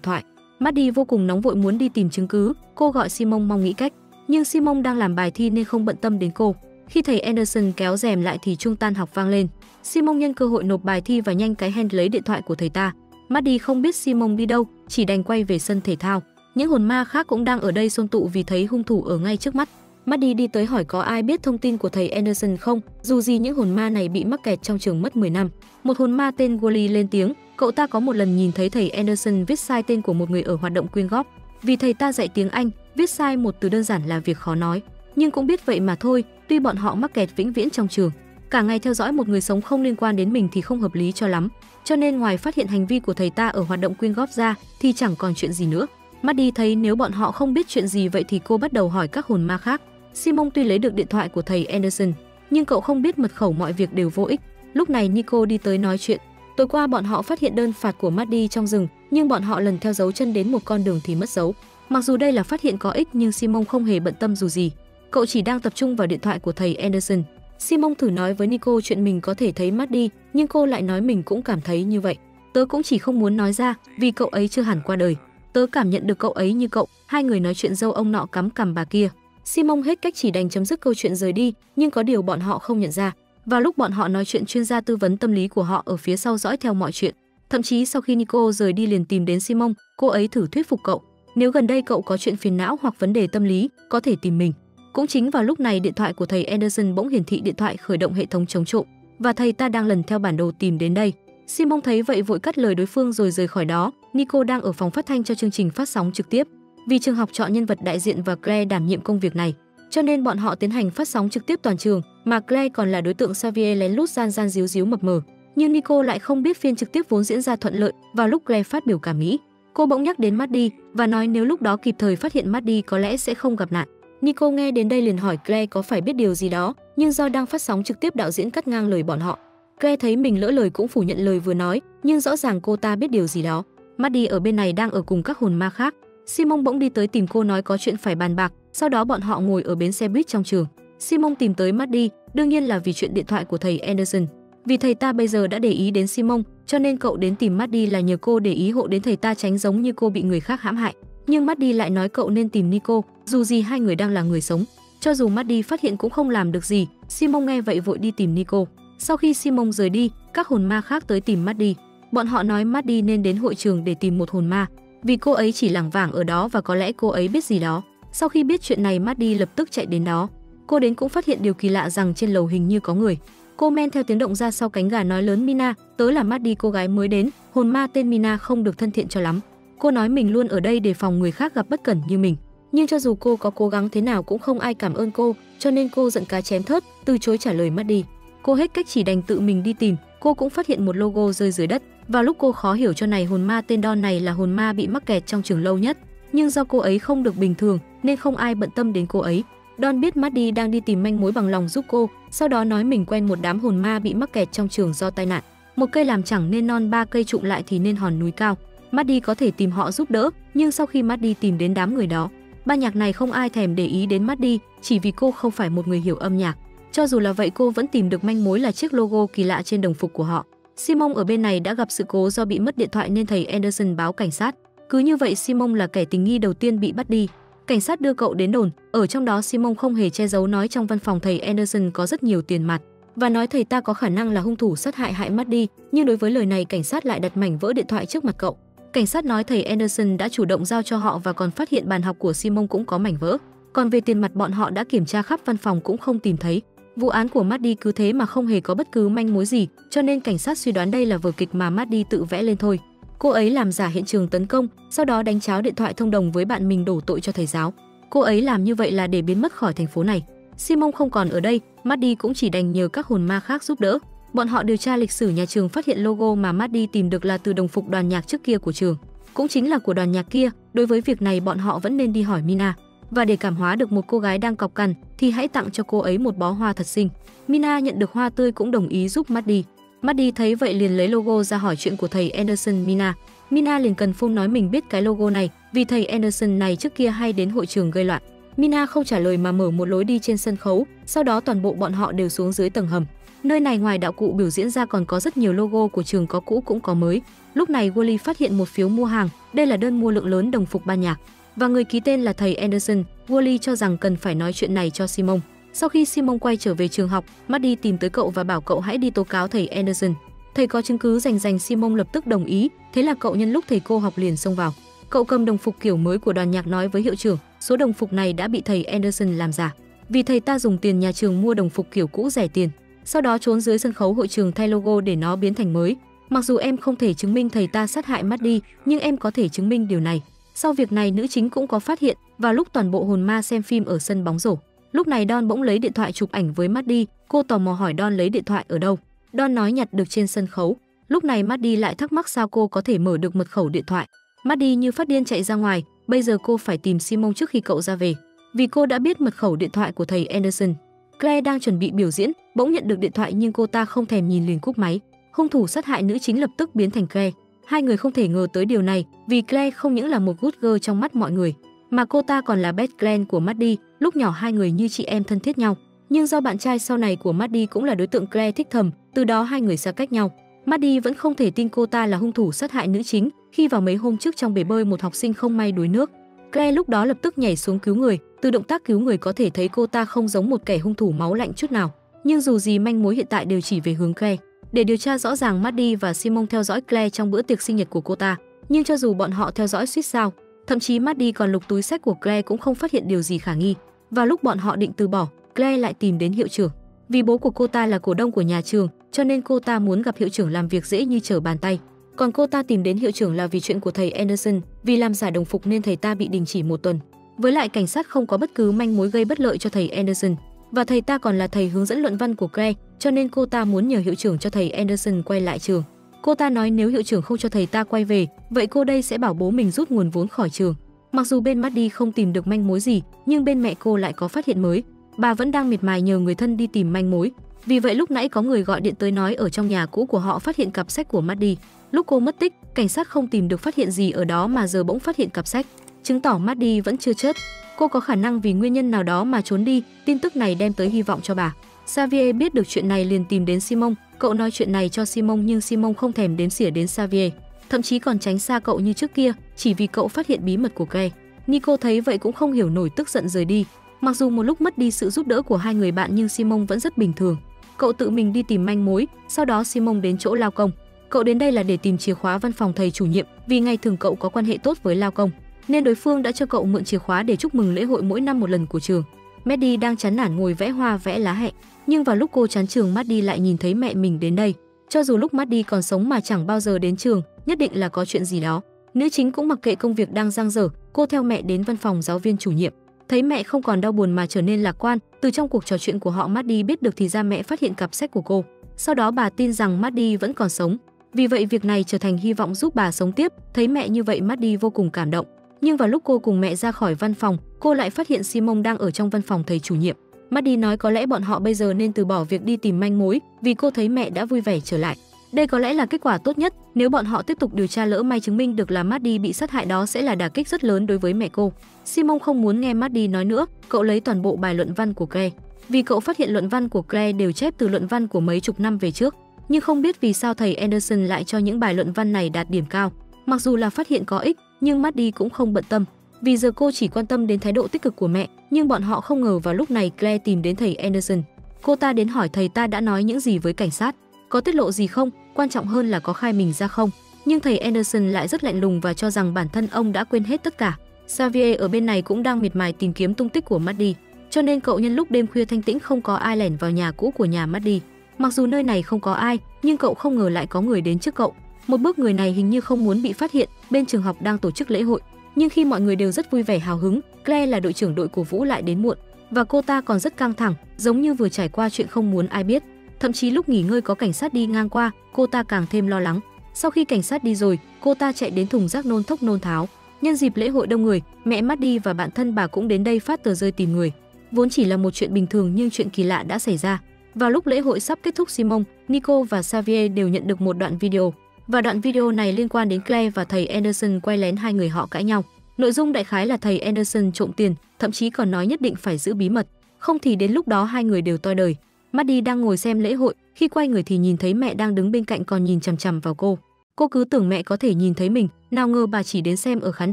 thoại. Maddie vô cùng nóng vội muốn đi tìm chứng cứ, cô gọi Simon mong nghĩ cách. Nhưng Simon đang làm bài thi nên không bận tâm đến cô. Khi thầy Anderson kéo rèm lại thì chuông tan học vang lên. Simon nhân cơ hội nộp bài thi và nhanh cái hand lấy điện thoại của thầy ta. Maddie không biết Simon đi đâu, chỉ đành quay về sân thể thao. Những hồn ma khác cũng đang ở đây xôn tụ vì thấy hung thủ ở ngay trước mắt. Maddie đi tới hỏi có ai biết thông tin của thầy Anderson không, dù gì những hồn ma này bị mắc kẹt trong trường mất 10 năm. Một hồn ma tên Wally lên tiếng, cậu ta có một lần nhìn thấy thầy Anderson viết sai tên của một người ở hoạt động quyên góp. Vì thầy ta dạy tiếng Anh, viết sai một từ đơn giản là việc khó nói. Nhưng cũng biết vậy mà thôi, tuy bọn họ mắc kẹt vĩnh viễn trong trường, cả ngày theo dõi một người sống không liên quan đến mình thì không hợp lý cho lắm. Cho nên ngoài phát hiện hành vi của thầy ta ở hoạt động quyên góp ra thì chẳng còn chuyện gì nữa. Maddie thấy nếu bọn họ không biết chuyện gì vậy thì cô bắt đầu hỏi các hồn ma khác. Simon tuy lấy được điện thoại của thầy Anderson, nhưng cậu không biết mật khẩu, mọi việc đều vô ích. Lúc này Nico đi tới nói chuyện. Tối qua bọn họ phát hiện đơn phạt của Maddie trong rừng, nhưng bọn họ lần theo dấu chân đến một con đường thì mất dấu. Mặc dù đây là phát hiện có ích nhưng Simon không hề bận tâm dù gì. Cậu chỉ đang tập trung vào điện thoại của thầy Anderson. Simon thử nói với Nico chuyện mình có thể thấy Maddie, nhưng cô lại nói mình cũng cảm thấy như vậy. Tớ cũng chỉ không muốn nói ra vì cậu ấy chưa hẳn qua đời. Tớ cảm nhận được cậu ấy như cậu. Hai người nói chuyện dâu ông nọ cắm cằm bà kia. Simon hết cách chỉ đành chấm dứt câu chuyện rời đi, nhưng có điều bọn họ không nhận ra. Vào lúc bọn họ nói chuyện, chuyên gia tư vấn tâm lý của họ ở phía sau dõi theo mọi chuyện. Thậm chí sau khi Nico rời đi liền tìm đến Simon, cô ấy thử thuyết phục cậu. Nếu gần đây cậu có chuyện phiền não hoặc vấn đề tâm lý, có thể tìm mình. Cũng chính vào lúc này điện thoại của thầy Anderson bỗng hiển thị điện thoại khởi động hệ thống chống trộm và thầy ta đang lần theo bản đồ tìm đến đây. Simon thấy vậy vội cắt lời đối phương rồi rời khỏi đó. Nico đang ở phòng phát thanh cho chương trình phát sóng trực tiếp. Vì trường học chọn nhân vật đại diện và Claire đảm nhiệm công việc này, cho nên bọn họ tiến hành phát sóng trực tiếp toàn trường, mà Claire còn là đối tượng Xavier lén lút gian díu díu mập mờ. Nhưng Nico lại không biết phiên trực tiếp vốn diễn ra thuận lợi. Vào lúc Claire phát biểu cảm nghĩ, cô bỗng nhắc đến Maddie và nói nếu lúc đó kịp thời phát hiện Maddie có lẽ sẽ không gặp nạn. Nico nghe đến đây liền hỏi Claire có phải biết điều gì đó, nhưng do đang phát sóng trực tiếp đạo diễn cắt ngang lời bọn họ. Claire thấy mình lỡ lời cũng phủ nhận lời vừa nói, nhưng rõ ràng cô ta biết điều gì đó. Maddie ở bên này đang ở cùng các hồn ma khác. Simon bỗng đi tới tìm cô nói có chuyện phải bàn bạc, sau đó bọn họ ngồi ở bến xe buýt trong trường. Simon tìm tới Maddie, đương nhiên là vì chuyện điện thoại của thầy Anderson. Vì thầy ta bây giờ đã để ý đến Simon, cho nên cậu đến tìm Maddie là nhờ cô để ý hộ đến thầy ta, tránh giống như cô bị người khác hãm hại. Nhưng Maddie lại nói cậu nên tìm Nico, dù gì hai người đang là người sống. Cho dù Maddie phát hiện cũng không làm được gì. Simon nghe vậy vội đi tìm Nico. Sau khi Simon rời đi, các hồn ma khác tới tìm Maddie. Bọn họ nói Maddie nên đến hội trường để tìm một hồn ma, vì cô ấy chỉ lảng vảng ở đó và có lẽ cô ấy biết gì đó. Sau khi biết chuyện này, Maddie lập tức chạy đến đó. Cô đến cũng phát hiện điều kỳ lạ rằng trên lầu hình như có người. Cô men theo tiếng động ra sau cánh gà nói lớn Mina, tớ là Maddie, cô gái mới đến. Hồn ma tên Mina không được thân thiện cho lắm. Cô nói mình luôn ở đây để phòng người khác gặp bất cẩn như mình. Nhưng cho dù cô có cố gắng thế nào cũng không ai cảm ơn cô, cho nên cô giận cá chém thớt, từ chối trả lời Maddie. Cô hết cách chỉ đành tự mình đi tìm. Cô cũng phát hiện một logo rơi dưới đất. Vào lúc cô khó hiểu cho này, hồn ma tên Don này là hồn ma bị mắc kẹt trong trường lâu nhất, nhưng do cô ấy không được bình thường nên không ai bận tâm đến cô ấy. Don biết Maddie đang đi tìm manh mối bằng lòng giúp cô, sau đó nói mình quen một đám hồn ma bị mắc kẹt trong trường do tai nạn. Một cây làm chẳng nên non, ba cây trụm lại thì nên hòn núi cao. Maddie có thể tìm họ giúp đỡ, nhưng sau khi Maddie tìm đến đám người đó, ban nhạc này không ai thèm để ý đến Maddie, chỉ vì cô không phải một người hiểu âm nhạc. Cho dù là vậy cô vẫn tìm được manh mối là chiếc logo kỳ lạ trên đồng phục của họ. Simon ở bên này đã gặp sự cố do bị mất điện thoại nên thầy Anderson báo cảnh sát. Cứ như vậy Simon là kẻ tình nghi đầu tiên bị bắt đi. Cảnh sát đưa cậu đến đồn, ở trong đó Simon không hề che giấu nói trong văn phòng thầy Anderson có rất nhiều tiền mặt và nói thầy ta có khả năng là hung thủ sát hại Maddie, nhưng đối với lời này cảnh sát lại đặt mảnh vỡ điện thoại trước mặt cậu. Cảnh sát nói thầy Anderson đã chủ động giao cho họ và còn phát hiện bàn học của Simon cũng có mảnh vỡ. Còn về tiền mặt bọn họ đã kiểm tra khắp văn phòng cũng không tìm thấy. Vụ án của Maddie cứ thế mà không hề có bất cứ manh mối gì, cho nên cảnh sát suy đoán đây là vở kịch mà Maddie tự vẽ lên thôi. Cô ấy làm giả hiện trường tấn công, sau đó đánh tráo điện thoại thông đồng với bạn mình đổ tội cho thầy giáo. Cô ấy làm như vậy là để biến mất khỏi thành phố này. Simon không còn ở đây, Maddie cũng chỉ đành nhờ các hồn ma khác giúp đỡ. Bọn họ điều tra lịch sử nhà trường phát hiện logo mà Maddie tìm được là từ đồng phục đoàn nhạc trước kia của trường, cũng chính là của đoàn nhạc kia. Đối với việc này bọn họ vẫn nên đi hỏi Mina. Và để cảm hóa được một cô gái đang cọc cằn thì hãy tặng cho cô ấy một bó hoa thật xinh. Mina nhận được hoa tươi cũng đồng ý giúp Maddie. Maddie thấy vậy liền lấy logo ra hỏi chuyện của thầy Anderson Mina. Mina liền cần phone nói mình biết cái logo này vì thầy Anderson này trước kia hay đến hội trường gây loạn. Mina không trả lời mà mở một lối đi trên sân khấu, sau đó toàn bộ bọn họ đều xuống dưới tầng hầm. Nơi này ngoài đạo cụ biểu diễn ra còn có rất nhiều logo của trường, có cũ cũng có mới. Lúc này Wally phát hiện một phiếu mua hàng, đây là đơn mua lượng lớn đồng phục ban nhạc và người ký tên là thầy Anderson. Wally cho rằng cần phải nói chuyện này cho Simon. Sau khi Simon quay trở về trường học, Maddie tìm tới cậu và bảo cậu hãy đi tố cáo thầy Anderson. Thầy có chứng cứ rành, Simon lập tức đồng ý, thế là cậu nhân lúc thầy cô học liền xông vào. Cậu cầm đồng phục kiểu mới của đoàn nhạc nói với hiệu trưởng, số đồng phục này đã bị thầy Anderson làm giả, vì thầy ta dùng tiền nhà trường mua đồng phục kiểu cũ rẻ tiền, sau đó trốn dưới sân khấu hội trường thay logo để nó biến thành mới. Mặc dù em không thể chứng minh thầy ta sát hại Maddie, nhưng em có thể chứng minh điều này. Sau việc này nữ chính cũng có phát hiện, vào lúc toàn bộ hồn ma xem phim ở sân bóng rổ. Lúc này Don bỗng lấy điện thoại chụp ảnh với Maddie, cô tò mò hỏi Don lấy điện thoại ở đâu. Don nói nhặt được trên sân khấu. Lúc này Maddie lại thắc mắc sao cô có thể mở được mật khẩu điện thoại. Maddie như phát điên chạy ra ngoài, bây giờ cô phải tìm Simon trước khi cậu ra về, vì cô đã biết mật khẩu điện thoại của thầy Anderson. Claire đang chuẩn bị biểu diễn, bỗng nhận được điện thoại nhưng cô ta không thèm nhìn liền cúp máy. Hung thủ sát hại nữ chính lập tức biến thành Claire. Hai người không thể ngờ tới điều này, vì Claire không những là một good girl trong mắt mọi người, mà cô ta còn là best friend của Maddie. Lúc nhỏ hai người như chị em thân thiết nhau, nhưng do bạn trai sau này của Maddie cũng là đối tượng Claire thích thầm, từ đó hai người xa cách nhau. Maddie vẫn không thể tin cô ta là hung thủ sát hại nữ chính, khi vào mấy hôm trước trong bể bơi một học sinh không may đuối nước. Claire lúc đó lập tức nhảy xuống cứu người, từ động tác cứu người có thể thấy cô ta không giống một kẻ hung thủ máu lạnh chút nào. Nhưng dù gì manh mối hiện tại đều chỉ về hướng Claire. Để điều tra rõ ràng, Maddie và Simon theo dõi Claire trong bữa tiệc sinh nhật của cô ta, nhưng cho dù bọn họ theo dõi suýt sao, thậm chí Maddie còn lục túi xách của Claire cũng không phát hiện điều gì khả nghi. Vào lúc bọn họ định từ bỏ, Claire lại tìm đến hiệu trưởng. Vì bố của cô ta là cổ đông của nhà trường, cho nên cô ta muốn gặp hiệu trưởng làm việc dễ như trở bàn tay. Còn cô ta tìm đến hiệu trưởng là vì chuyện của thầy Anderson, vì làm giả đồng phục nên thầy ta bị đình chỉ 1 tuần. Với lại cảnh sát không có bất cứ manh mối gây bất lợi cho thầy Anderson, và thầy ta còn là thầy hướng dẫn luận văn của Claire, cho nên cô ta muốn nhờ hiệu trưởng cho thầy Anderson quay lại trường. Cô ta nói nếu hiệu trưởng không cho thầy ta quay về, vậy cô đây sẽ bảo bố mình rút nguồn vốn khỏi trường. Mặc dù bên Maddie không tìm được manh mối gì, nhưng bên mẹ cô lại có phát hiện mới. Bà vẫn đang miệt mài nhờ người thân đi tìm manh mối. Vì vậy lúc nãy có người gọi điện tới nói ở trong nhà cũ của họ phát hiện cặp sách của Maddie. Lúc cô mất tích, cảnh sát không tìm được phát hiện gì ở đó mà giờ bỗng phát hiện cặp sách, chứng tỏ Maddie vẫn chưa chết. Cô có khả năng vì nguyên nhân nào đó mà trốn đi. Tin tức này đem tới hy vọng cho bà. Xavier biết được chuyện này liền tìm đến Simon. Cậu nói chuyện này cho Simon nhưng Simon không thèm đếm xỉa đến Xavier, thậm chí còn tránh xa cậu như trước kia, chỉ vì cậu phát hiện bí mật của Claire. Nico thấy vậy cũng không hiểu nổi, tức giận rời đi. Mặc dù một lúc mất đi sự giúp đỡ của hai người bạn nhưng Simon vẫn rất bình thường. Cậu tự mình đi tìm manh mối, sau đó Simon đến chỗ Lao Công. Cậu đến đây là để tìm chìa khóa văn phòng thầy chủ nhiệm, vì ngày thường cậu có quan hệ tốt với Lao Công, nên đối phương đã cho cậu mượn chìa khóa để chúc mừng lễ hội mỗi năm một lần của trường. Maddie đang chán nản ngồi vẽ hoa vẽ lá hẹ, nhưng vào lúc cô chán trường, Maddie lại nhìn thấy mẹ mình đến đây. Cho dù lúc Maddie còn sống mà chẳng bao giờ đến trường, nhất định là có chuyện gì đó. Nữ chính cũng mặc kệ công việc đang dang dở, cô theo mẹ đến văn phòng giáo viên chủ nhiệm. Thấy mẹ không còn đau buồn mà trở nên lạc quan, từ trong cuộc trò chuyện của họ Maddie biết được thì ra mẹ phát hiện cặp sách của cô. Sau đó bà tin rằng Maddie vẫn còn sống. Vì vậy việc này trở thành hy vọng giúp bà sống tiếp. Thấy mẹ như vậy, Maddie vô cùng cảm động. Nhưng vào lúc cô cùng mẹ ra khỏi văn phòng, cô lại phát hiện Simon đang ở trong văn phòng thầy chủ nhiệm. Maddie nói có lẽ bọn họ bây giờ nên từ bỏ việc đi tìm manh mối, vì cô thấy mẹ đã vui vẻ trở lại. Đây có lẽ là kết quả tốt nhất. Nếu bọn họ tiếp tục điều tra, lỡ may chứng minh được là Maddie bị sát hại, đó sẽ là đả kích rất lớn đối với mẹ cô. Simon không muốn nghe Maddie nói nữa, cậu lấy toàn bộ bài luận văn của Claire. vì cậu phát hiện luận văn của Claire đều chép từ luận văn của mấy chục năm về trước, nhưng không biết vì sao thầy Anderson lại cho những bài luận văn này đạt điểm cao. Mặc dù là phát hiện có ích, nhưng Maddie cũng không bận tâm, vì giờ cô chỉ quan tâm đến thái độ tích cực của mẹ. Nhưng bọn họ không ngờ vào lúc này Claire tìm đến thầy Anderson. Cô ta đến hỏi thầy ta đã nói những gì với cảnh sát, có tiết lộ gì không, quan trọng hơn là có khai mình ra không. Nhưng thầy Anderson lại rất lạnh lùng và cho rằng bản thân ông đã quên hết tất cả. Xavier ở bên này cũng đang miệt mài tìm kiếm tung tích của Maddie, cho nên cậu nhân lúc đêm khuya thanh tĩnh không có ai lẻn vào nhà cũ của nhà Maddie. Mặc dù nơi này không có ai, nhưng cậu không ngờ lại có người đến trước cậu. Một bước người này hình như không muốn bị phát hiện. Bên trường học đang tổ chức lễ hội, nhưng khi mọi người đều rất vui vẻ hào hứng, Claire là đội trưởng đội cổ vũ lại đến muộn, và cô ta còn rất căng thẳng, giống như vừa trải qua chuyện không muốn ai biết. Thậm chí lúc nghỉ ngơi có cảnh sát đi ngang qua, cô ta càng thêm lo lắng. Sau khi cảnh sát đi rồi, cô ta chạy đến thùng rác nôn thốc nôn tháo. Nhân dịp lễ hội đông người, mẹ Maddie và bạn thân bà cũng đến đây phát tờ rơi tìm người. Vốn chỉ là một chuyện bình thường nhưng chuyện kỳ lạ đã xảy ra. Vào lúc lễ hội sắp kết thúc, Simon, Nico và Xavier đều nhận được một đoạn video. Và đoạn video này liên quan đến Claire và thầy Anderson quay lén hai người họ cãi nhau. Nội dung đại khái là thầy Anderson trộm tiền, thậm chí còn nói nhất định phải giữ bí mật, không thì đến lúc đó hai người đều toi đời. Maddie đang ngồi xem lễ hội, khi quay người thì nhìn thấy mẹ đang đứng bên cạnh còn nhìn chằm chằm vào cô. Cô cứ tưởng mẹ có thể nhìn thấy mình, nào ngờ bà chỉ đến xem ở khán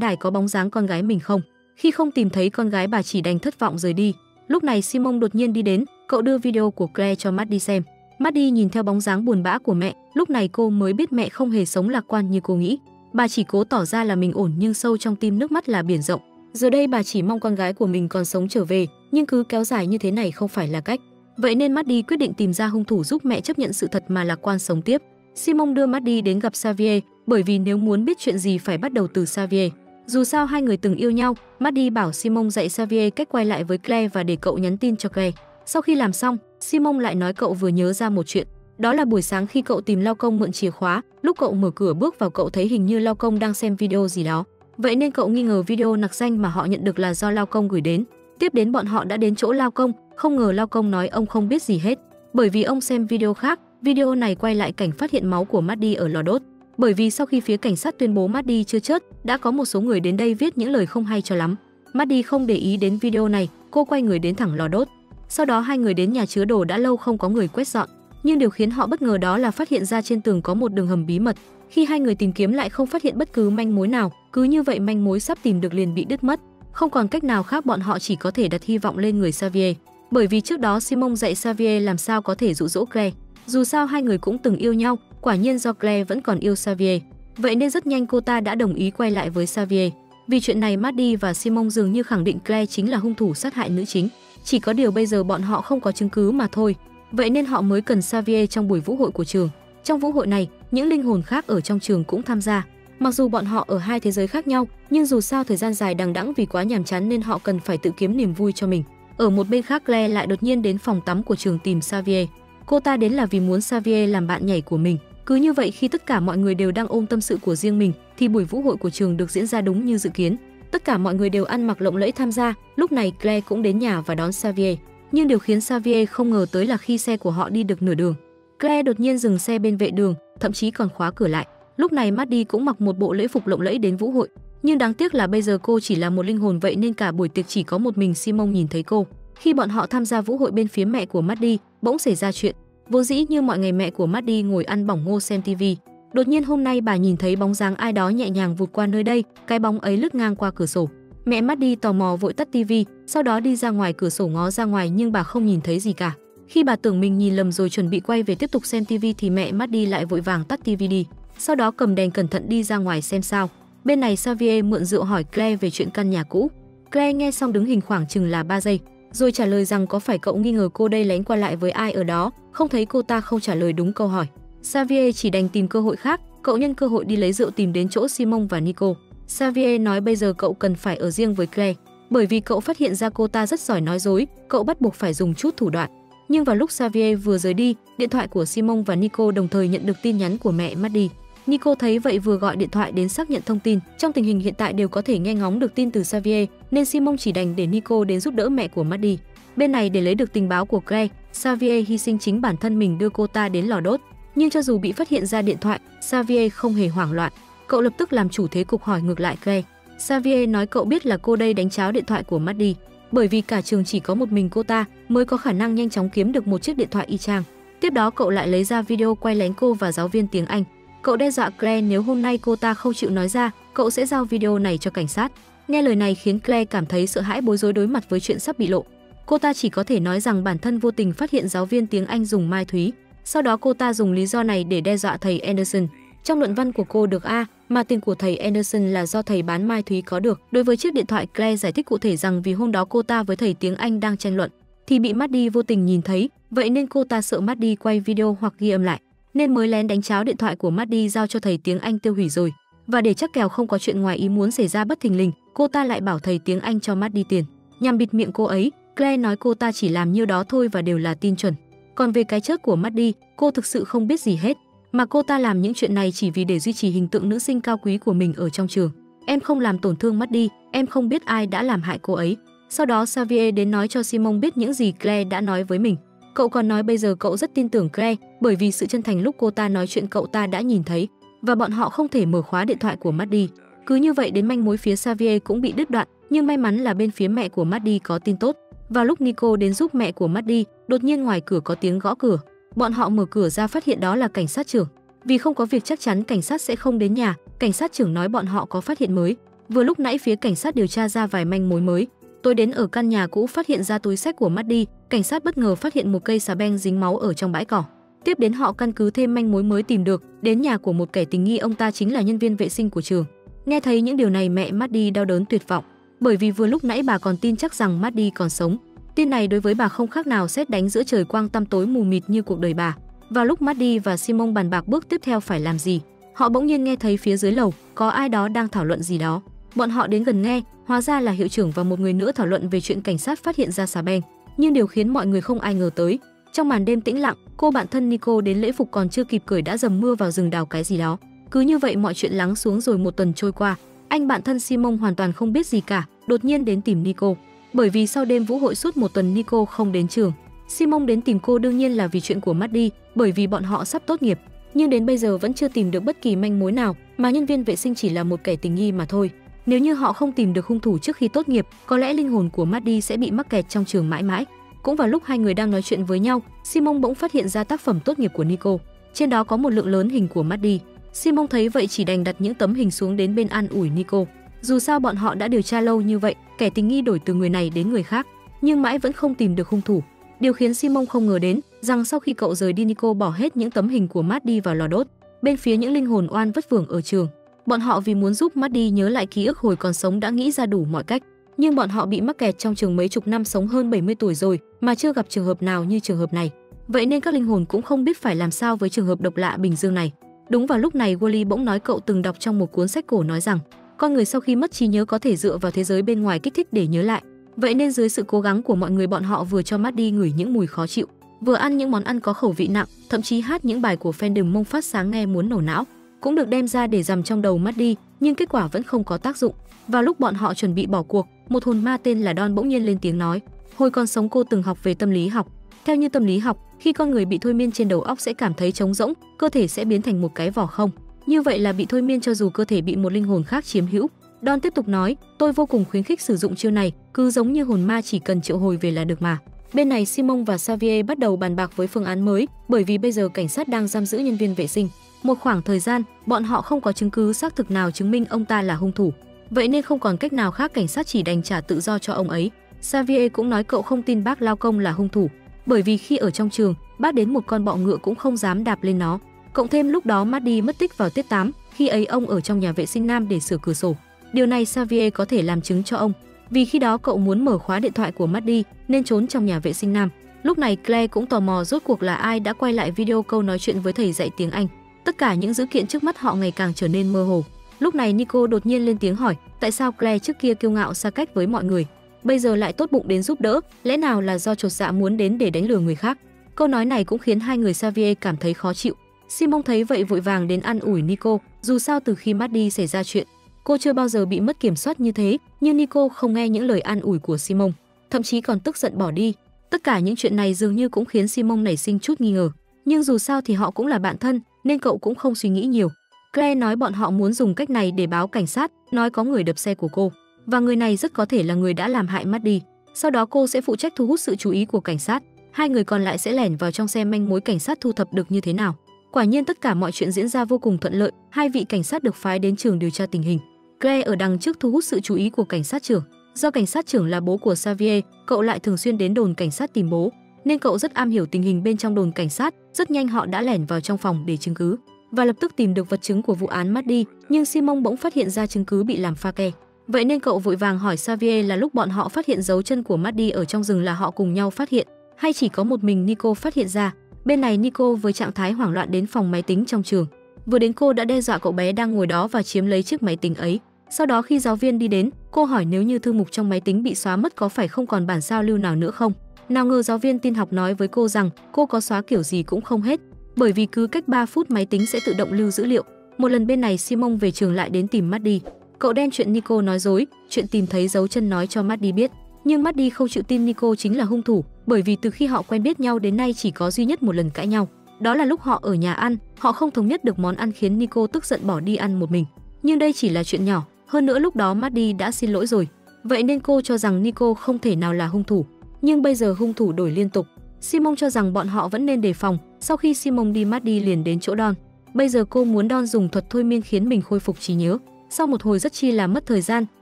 đài có bóng dáng con gái mình không. Khi không tìm thấy con gái, bà chỉ đành thất vọng rời đi. Lúc này Simon đột nhiên đi đến, cậu đưa video của Claire cho Maddie xem. Maddie nhìn theo bóng dáng buồn bã của mẹ, lúc này cô mới biết mẹ không hề sống lạc quan như cô nghĩ. Bà chỉ cố tỏ ra là mình ổn nhưng sâu trong tim nước mắt là biển rộng. Giờ đây bà chỉ mong con gái của mình còn sống trở về, nhưng cứ kéo dài như thế này không phải là cách. Vậy nên Maddie quyết định tìm ra hung thủ giúp mẹ chấp nhận sự thật mà lạc quan sống tiếp. Simon đưa Maddie đến gặp Xavier, bởi vì nếu muốn biết chuyện gì phải bắt đầu từ Xavier. Dù sao hai người từng yêu nhau, Maddie bảo Simon dạy Xavier cách quay lại với Claire và để cậu nhắn tin cho Claire. Sau khi làm xong, Simon lại nói cậu vừa nhớ ra một chuyện. Đó là buổi sáng khi cậu tìm Lao Công mượn chìa khóa, lúc cậu mở cửa bước vào cậu thấy hình như Lao Công đang xem video gì đó. Vậy nên cậu nghi ngờ video nặc danh mà họ nhận được là do Lao Công gửi đến. Tiếp đến bọn họ đã đến chỗ Lao Công, không ngờ Lao Công nói ông không biết gì hết, bởi vì ông xem video khác. Video này quay lại cảnh phát hiện máu của Maddie ở lò đốt. Bởi vì sau khi phía cảnh sát tuyên bố Maddie chưa chết, đã có một số người đến đây viết những lời không hay cho lắm. Maddie không để ý đến video này, cô quay người đến thẳng lò đốt. Sau đó hai người đến nhà chứa đồ đã lâu không có người quét dọn, nhưng điều khiến họ bất ngờ đó là phát hiện ra trên tường có một đường hầm bí mật. Khi hai người tìm kiếm lại không phát hiện bất cứ manh mối nào, cứ như vậy manh mối sắp tìm được liền bị đứt mất. Không còn cách nào khác, bọn họ chỉ có thể đặt hy vọng lên người Xavier, bởi vì trước đó Simon dạy Xavier làm sao có thể dụ dỗ Claire. Dù sao hai người cũng từng yêu nhau, quả nhiên do Claire vẫn còn yêu Xavier, vậy nên rất nhanh cô ta đã đồng ý quay lại với Xavier. Vì chuyện này, Maddie và Simon dường như khẳng định Claire chính là hung thủ sát hại nữ chính. Chỉ có điều bây giờ bọn họ không có chứng cứ mà thôi. Vậy nên họ mới cần Xavier trong buổi vũ hội của trường. Trong vũ hội này, những linh hồn khác ở trong trường cũng tham gia. Mặc dù bọn họ ở hai thế giới khác nhau, nhưng dù sao thời gian dài đằng đẵng vì quá nhàm chán nên họ cần phải tự kiếm niềm vui cho mình. Ở một bên khác, Claire lại đột nhiên đến phòng tắm của trường tìm Xavier. Cô ta đến là vì muốn Xavier làm bạn nhảy của mình. Cứ như vậy, khi tất cả mọi người đều đang ôm tâm sự của riêng mình, thì buổi vũ hội của trường được diễn ra đúng như dự kiến. Tất cả mọi người đều ăn mặc lộng lẫy tham gia. Lúc này Claire cũng đến nhà và đón Xavier. Nhưng điều khiến Xavier không ngờ tới là khi xe của họ đi được nửa đường, Claire đột nhiên dừng xe bên vệ đường, thậm chí còn khóa cửa lại. Lúc này Maddie cũng mặc một bộ lễ phục lộng lẫy đến vũ hội, nhưng đáng tiếc là bây giờ cô chỉ là một linh hồn, vậy nên cả buổi tiệc chỉ có một mình Simon nhìn thấy cô. Khi bọn họ tham gia vũ hội, bên phía mẹ của Maddie bỗng xảy ra chuyện. Vốn dĩ như mọi ngày mẹ của Maddie ngồi ăn bỏng ngô xem tivi, đột nhiên hôm nay bà nhìn thấy bóng dáng ai đó nhẹ nhàng vụt qua nơi đây, cái bóng ấy lướt ngang qua cửa sổ. Mẹ Maddie tò mò vội tắt tivi, sau đó đi ra ngoài cửa sổ ngó ra ngoài nhưng bà không nhìn thấy gì cả. Khi bà tưởng mình nhìn lầm rồi chuẩn bị quay về tiếp tục xem tivi thì mẹ Maddie lại vội vàng tắt tivi đi, sau đó cầm đèn cẩn thận đi ra ngoài xem sao. Bên này Xavier mượn rượu hỏi Claire về chuyện căn nhà cũ. Claire nghe xong đứng hình khoảng chừng là 3 giây, rồi trả lời rằng có phải cậu nghi ngờ cô đây lén qua lại với ai ở đó, không thấy cô ta không trả lời đúng câu hỏi. Xavier chỉ đành tìm cơ hội khác, cậu nhân cơ hội đi lấy rượu tìm đến chỗ Simon và Nico. Xavier nói bây giờ cậu cần phải ở riêng với Claire, bởi vì cậu phát hiện ra cô ta rất giỏi nói dối, cậu bắt buộc phải dùng chút thủ đoạn. Nhưng vào lúc Xavier vừa rời đi, điện thoại của Simon và Nico đồng thời nhận được tin nhắn của mẹ Maddie. Nico thấy vậy vừa gọi điện thoại đến xác nhận thông tin. Trong tình hình hiện tại đều có thể nghe ngóng được tin từ Xavier, nên Simon chỉ đành để Nico đến giúp đỡ mẹ của Maddie. Bên này để lấy được tình báo của Claire, Xavier hy sinh chính bản thân mình đưa cô ta đến lò đốt. Nhưng cho dù bị phát hiện ra điện thoại, Xavier không hề hoảng loạn. Cậu lập tức làm chủ thế cục hỏi ngược lại Claire. Xavier nói cậu biết là cô đây đánh tráo điện thoại của Maddie. bởi vì cả trường chỉ có một mình cô ta mới có khả năng nhanh chóng kiếm được một chiếc điện thoại y chang. Tiếp đó cậu lại lấy ra video quay lén cô và giáo viên tiếng Anh. Cậu đe dọa Claire nếu hôm nay cô ta không chịu nói ra, cậu sẽ giao video này cho cảnh sát. Nghe lời này khiến Claire cảm thấy sợ hãi bối rối đối mặt với chuyện sắp bị lộ. Cô ta chỉ có thể nói rằng bản thân vô tình phát hiện giáo viên tiếng Anh dùng mai thúy. Sau đó cô ta dùng lý do này để đe dọa thầy Anderson. Trong luận văn của cô được A, mà tiền của thầy Anderson là do thầy bán mai thúy có được. Đối với chiếc điện thoại, Claire giải thích cụ thể rằng vì hôm đó cô ta với thầy tiếng Anh đang tranh luận thì bị Maddie vô tình nhìn thấy, vậy nên cô ta sợ Maddie quay video hoặc ghi âm lại, nên mới lén đánh tráo điện thoại của Maddie giao cho thầy tiếng Anh tiêu hủy rồi. Và để chắc kèo không có chuyện ngoài ý muốn xảy ra bất thình lình, cô ta lại bảo thầy tiếng Anh cho Maddie tiền. Nhằm bịt miệng cô ấy, Claire nói cô ta chỉ làm nhiêu đó thôi và đều là tin chuẩn. Còn về cái chết của Maddie, cô thực sự không biết gì hết, mà cô ta làm những chuyện này chỉ vì để duy trì hình tượng nữ sinh cao quý của mình ở trong trường. Em không làm tổn thương Maddie, em không biết ai đã làm hại cô ấy. Sau đó Xavier đến nói cho Simon biết những gì Claire đã nói với mình. Cậu còn nói bây giờ cậu rất tin tưởng Claire bởi vì sự chân thành lúc cô ta nói chuyện cậu ta đã nhìn thấy, và bọn họ không thể mở khóa điện thoại của Maddie. Cứ như vậy đến manh mối phía Xavier cũng bị đứt đoạn, nhưng may mắn là bên phía mẹ của Maddie có tin tốt. Vào lúc Nico đến giúp mẹ của Maddie, đột nhiên ngoài cửa có tiếng gõ cửa. Bọn họ mở cửa ra phát hiện đó là cảnh sát trưởng. Vì không có việc chắc chắn cảnh sát sẽ không đến nhà, cảnh sát trưởng nói bọn họ có phát hiện mới. Vừa lúc nãy phía cảnh sát điều tra ra vài manh mối mới. Tôi đến ở căn nhà cũ phát hiện ra túi xách của Maddie, cảnh sát bất ngờ phát hiện một cây xà beng dính máu ở trong bãi cỏ. Tiếp đến họ căn cứ thêm manh mối mới tìm được, đến nhà của một kẻ tình nghi, ông ta chính là nhân viên vệ sinh của trường. Nghe thấy những điều này mẹ Maddie đau đớn tuyệt vọng, bởi vì vừa lúc nãy bà còn tin chắc rằng Maddie còn sống. Tin này đối với bà không khác nào sét đánh giữa trời quang tăm tối mù mịt như cuộc đời bà. Vào lúc Maddie và Simon bàn bạc bước tiếp theo phải làm gì, họ bỗng nhiên nghe thấy phía dưới lầu có ai đó đang thảo luận gì đó. Bọn họ đến gần nghe, hóa ra là hiệu trưởng và một người nữa thảo luận về chuyện cảnh sát phát hiện ra xà beng. Nhưng điều khiến mọi người không ai ngờ tới, trong màn đêm tĩnh lặng, cô bạn thân Nico đến lễ phục còn chưa kịp cởi đã dầm mưa vào rừng đào cái gì đó. Cứ như vậy mọi chuyện lắng xuống rồi một tuần trôi qua. Anh bạn thân Simon hoàn toàn không biết gì cả, đột nhiên đến tìm Nico. Bởi vì sau đêm vũ hội suốt một tuần Nico không đến trường. Simon đến tìm cô đương nhiên là vì chuyện của Maddie, bởi vì bọn họ sắp tốt nghiệp. Nhưng đến bây giờ vẫn chưa tìm được bất kỳ manh mối nào, mà nhân viên vệ sinh chỉ là một kẻ tình nghi mà thôi. Nếu như họ không tìm được hung thủ trước khi tốt nghiệp, có lẽ linh hồn của Maddie sẽ bị mắc kẹt trong trường mãi mãi. Cũng vào lúc hai người đang nói chuyện với nhau, Simon bỗng phát hiện ra tác phẩm tốt nghiệp của Nico. Trên đó có một lượng lớn hình của Maddie. Simon thấy vậy chỉ đành đặt những tấm hình xuống đến bên an ủi Nico. Dù sao bọn họ đã điều tra lâu như vậy, kẻ tình nghi đổi từ người này đến người khác, nhưng mãi vẫn không tìm được hung thủ. Điều khiến Simon không ngờ đến rằng sau khi cậu rời đi, Nico bỏ hết những tấm hình của Maddie vào lò đốt. Bên phía những linh hồn oan vất vưởng ở trường, bọn họ vì muốn giúp Maddie nhớ lại ký ức hồi còn sống đã nghĩ ra đủ mọi cách. Nhưng bọn họ bị mắc kẹt trong trường mấy chục năm, sống hơn 70 tuổi rồi mà chưa gặp trường hợp nào như trường hợp này. Vậy nên các linh hồn cũng không biết phải làm sao với trường hợp độc lạ Bình Dương này. Đúng vào lúc này, Wally bỗng nói cậu từng đọc trong một cuốn sách cổ nói rằng con người sau khi mất trí nhớ có thể dựa vào thế giới bên ngoài kích thích để nhớ lại. Vậy nên dưới sự cố gắng của mọi người, bọn họ vừa cho Maddie ngửi những mùi khó chịu, vừa ăn những món ăn có khẩu vị nặng, thậm chí hát những bài của fandom mông phát sáng nghe muốn nổ não, cũng được đem ra để dằm trong đầu Maddie, nhưng kết quả vẫn không có tác dụng. Vào lúc bọn họ chuẩn bị bỏ cuộc, một hồn ma tên là Don bỗng nhiên lên tiếng nói, hồi còn sống cô từng học về tâm lý học. Theo như tâm lý học, khi con người bị thôi miên trên đầu óc sẽ cảm thấy trống rỗng, cơ thể sẽ biến thành một cái vỏ không. Như vậy là bị thôi miên cho dù cơ thể bị một linh hồn khác chiếm hữu. Don tiếp tục nói, tôi vô cùng khuyến khích sử dụng chiêu này, cứ giống như hồn ma chỉ cần triệu hồi về là được mà. Bên này Simon và Xavier bắt đầu bàn bạc với phương án mới, bởi vì bây giờ cảnh sát đang giam giữ nhân viên vệ sinh. Một khoảng thời gian, bọn họ không có chứng cứ xác thực nào chứng minh ông ta là hung thủ. Vậy nên không còn cách nào khác, cảnh sát chỉ đành trả tự do cho ông ấy. Xavier cũng nói cậu không tin bác Lao Công là hung thủ, bởi vì khi ở trong trường, bác đến một con bọ ngựa cũng không dám đạp lên nó. Cộng thêm lúc đó Maddie mất tích vào tiết 8, khi ấy ông ở trong nhà vệ sinh nam để sửa cửa sổ. Điều này Xavier có thể làm chứng cho ông, vì khi đó cậu muốn mở khóa điện thoại của Maddie nên trốn trong nhà vệ sinh nam. Lúc này Claire cũng tò mò rốt cuộc là ai đã quay lại video câu nói chuyện với thầy dạy tiếng Anh. Tất cả những dữ kiện trước mắt họ ngày càng trở nên mơ hồ. Lúc này Nico đột nhiên lên tiếng hỏi, tại sao Claire trước kia kiêu ngạo xa cách với mọi người, bây giờ lại tốt bụng đến giúp đỡ, lẽ nào là do chột dạ muốn đến để đánh lừa người khác? Câu nói này cũng khiến hai người Xavier cảm thấy khó chịu. Simon thấy vậy vội vàng đến an ủi Nico, dù sao từ khi Maddie xảy ra chuyện, cô chưa bao giờ bị mất kiểm soát như thế, nhưng Nico không nghe những lời an ủi của Simon, thậm chí còn tức giận bỏ đi. Tất cả những chuyện này dường như cũng khiến Simon nảy sinh chút nghi ngờ, nhưng dù sao thì họ cũng là bạn thân nên cậu cũng không suy nghĩ nhiều. Claire nói bọn họ muốn dùng cách này để báo cảnh sát, nói có người đập xe của cô, và người này rất có thể là người đã làm hại Maddie. Sau đó cô sẽ phụ trách thu hút sự chú ý của cảnh sát. Hai người còn lại sẽ lẻn vào trong xem manh mối cảnh sát thu thập được như thế nào. Quả nhiên tất cả mọi chuyện diễn ra vô cùng thuận lợi, hai vị cảnh sát được phái đến trường điều tra tình hình. Claire ở đằng trước thu hút sự chú ý của cảnh sát trưởng. Do cảnh sát trưởng là bố của Xavier, cậu lại thường xuyên đến đồn cảnh sát tìm bố, nên cậu rất am hiểu tình hình bên trong đồn cảnh sát. Rất nhanh họ đã lẻn vào trong phòng để chứng cứ và lập tức tìm được vật chứng của vụ án Maddie, nhưng Simon bỗng phát hiện ra chứng cứ bị làm pha ke. Vậy nên cậu vội vàng hỏi Xavier là lúc bọn họ phát hiện dấu chân của Maddie ở trong rừng là họ cùng nhau phát hiện, hay chỉ có một mình Nico phát hiện ra. Bên này Nico với trạng thái hoảng loạn đến phòng máy tính trong trường. Vừa đến cô đã đe dọa cậu bé đang ngồi đó và chiếm lấy chiếc máy tính ấy. Sau đó khi giáo viên đi đến, cô hỏi nếu như thư mục trong máy tính bị xóa mất có phải không còn bản sao lưu nào nữa không? Nào ngờ giáo viên tin học nói với cô rằng cô có xóa kiểu gì cũng không hết, bởi vì cứ cách 3 phút máy tính sẽ tự động lưu dữ liệu. Một lần bên này Simon về trường lại đến tìm Maddie. Cậu đem chuyện Nico nói dối, chuyện tìm thấy dấu chân nói cho Maddie biết. Nhưng Maddie không chịu tin Nico chính là hung thủ, bởi vì từ khi họ quen biết nhau đến nay chỉ có duy nhất một lần cãi nhau. Đó là lúc họ ở nhà ăn, họ không thống nhất được món ăn khiến Nico tức giận bỏ đi ăn một mình. Nhưng đây chỉ là chuyện nhỏ, hơn nữa lúc đó Maddie đã xin lỗi rồi. Vậy nên cô cho rằng Nico không thể nào là hung thủ. Nhưng bây giờ hung thủ đổi liên tục. Simon cho rằng bọn họ vẫn nên đề phòng. Sau khi Simon đi, Maddie liền đến chỗ Don. Bây giờ cô muốn Don dùng thuật thôi miên khiến mình khôi phục trí nhớ. Sau một hồi rất chi là mất thời gian,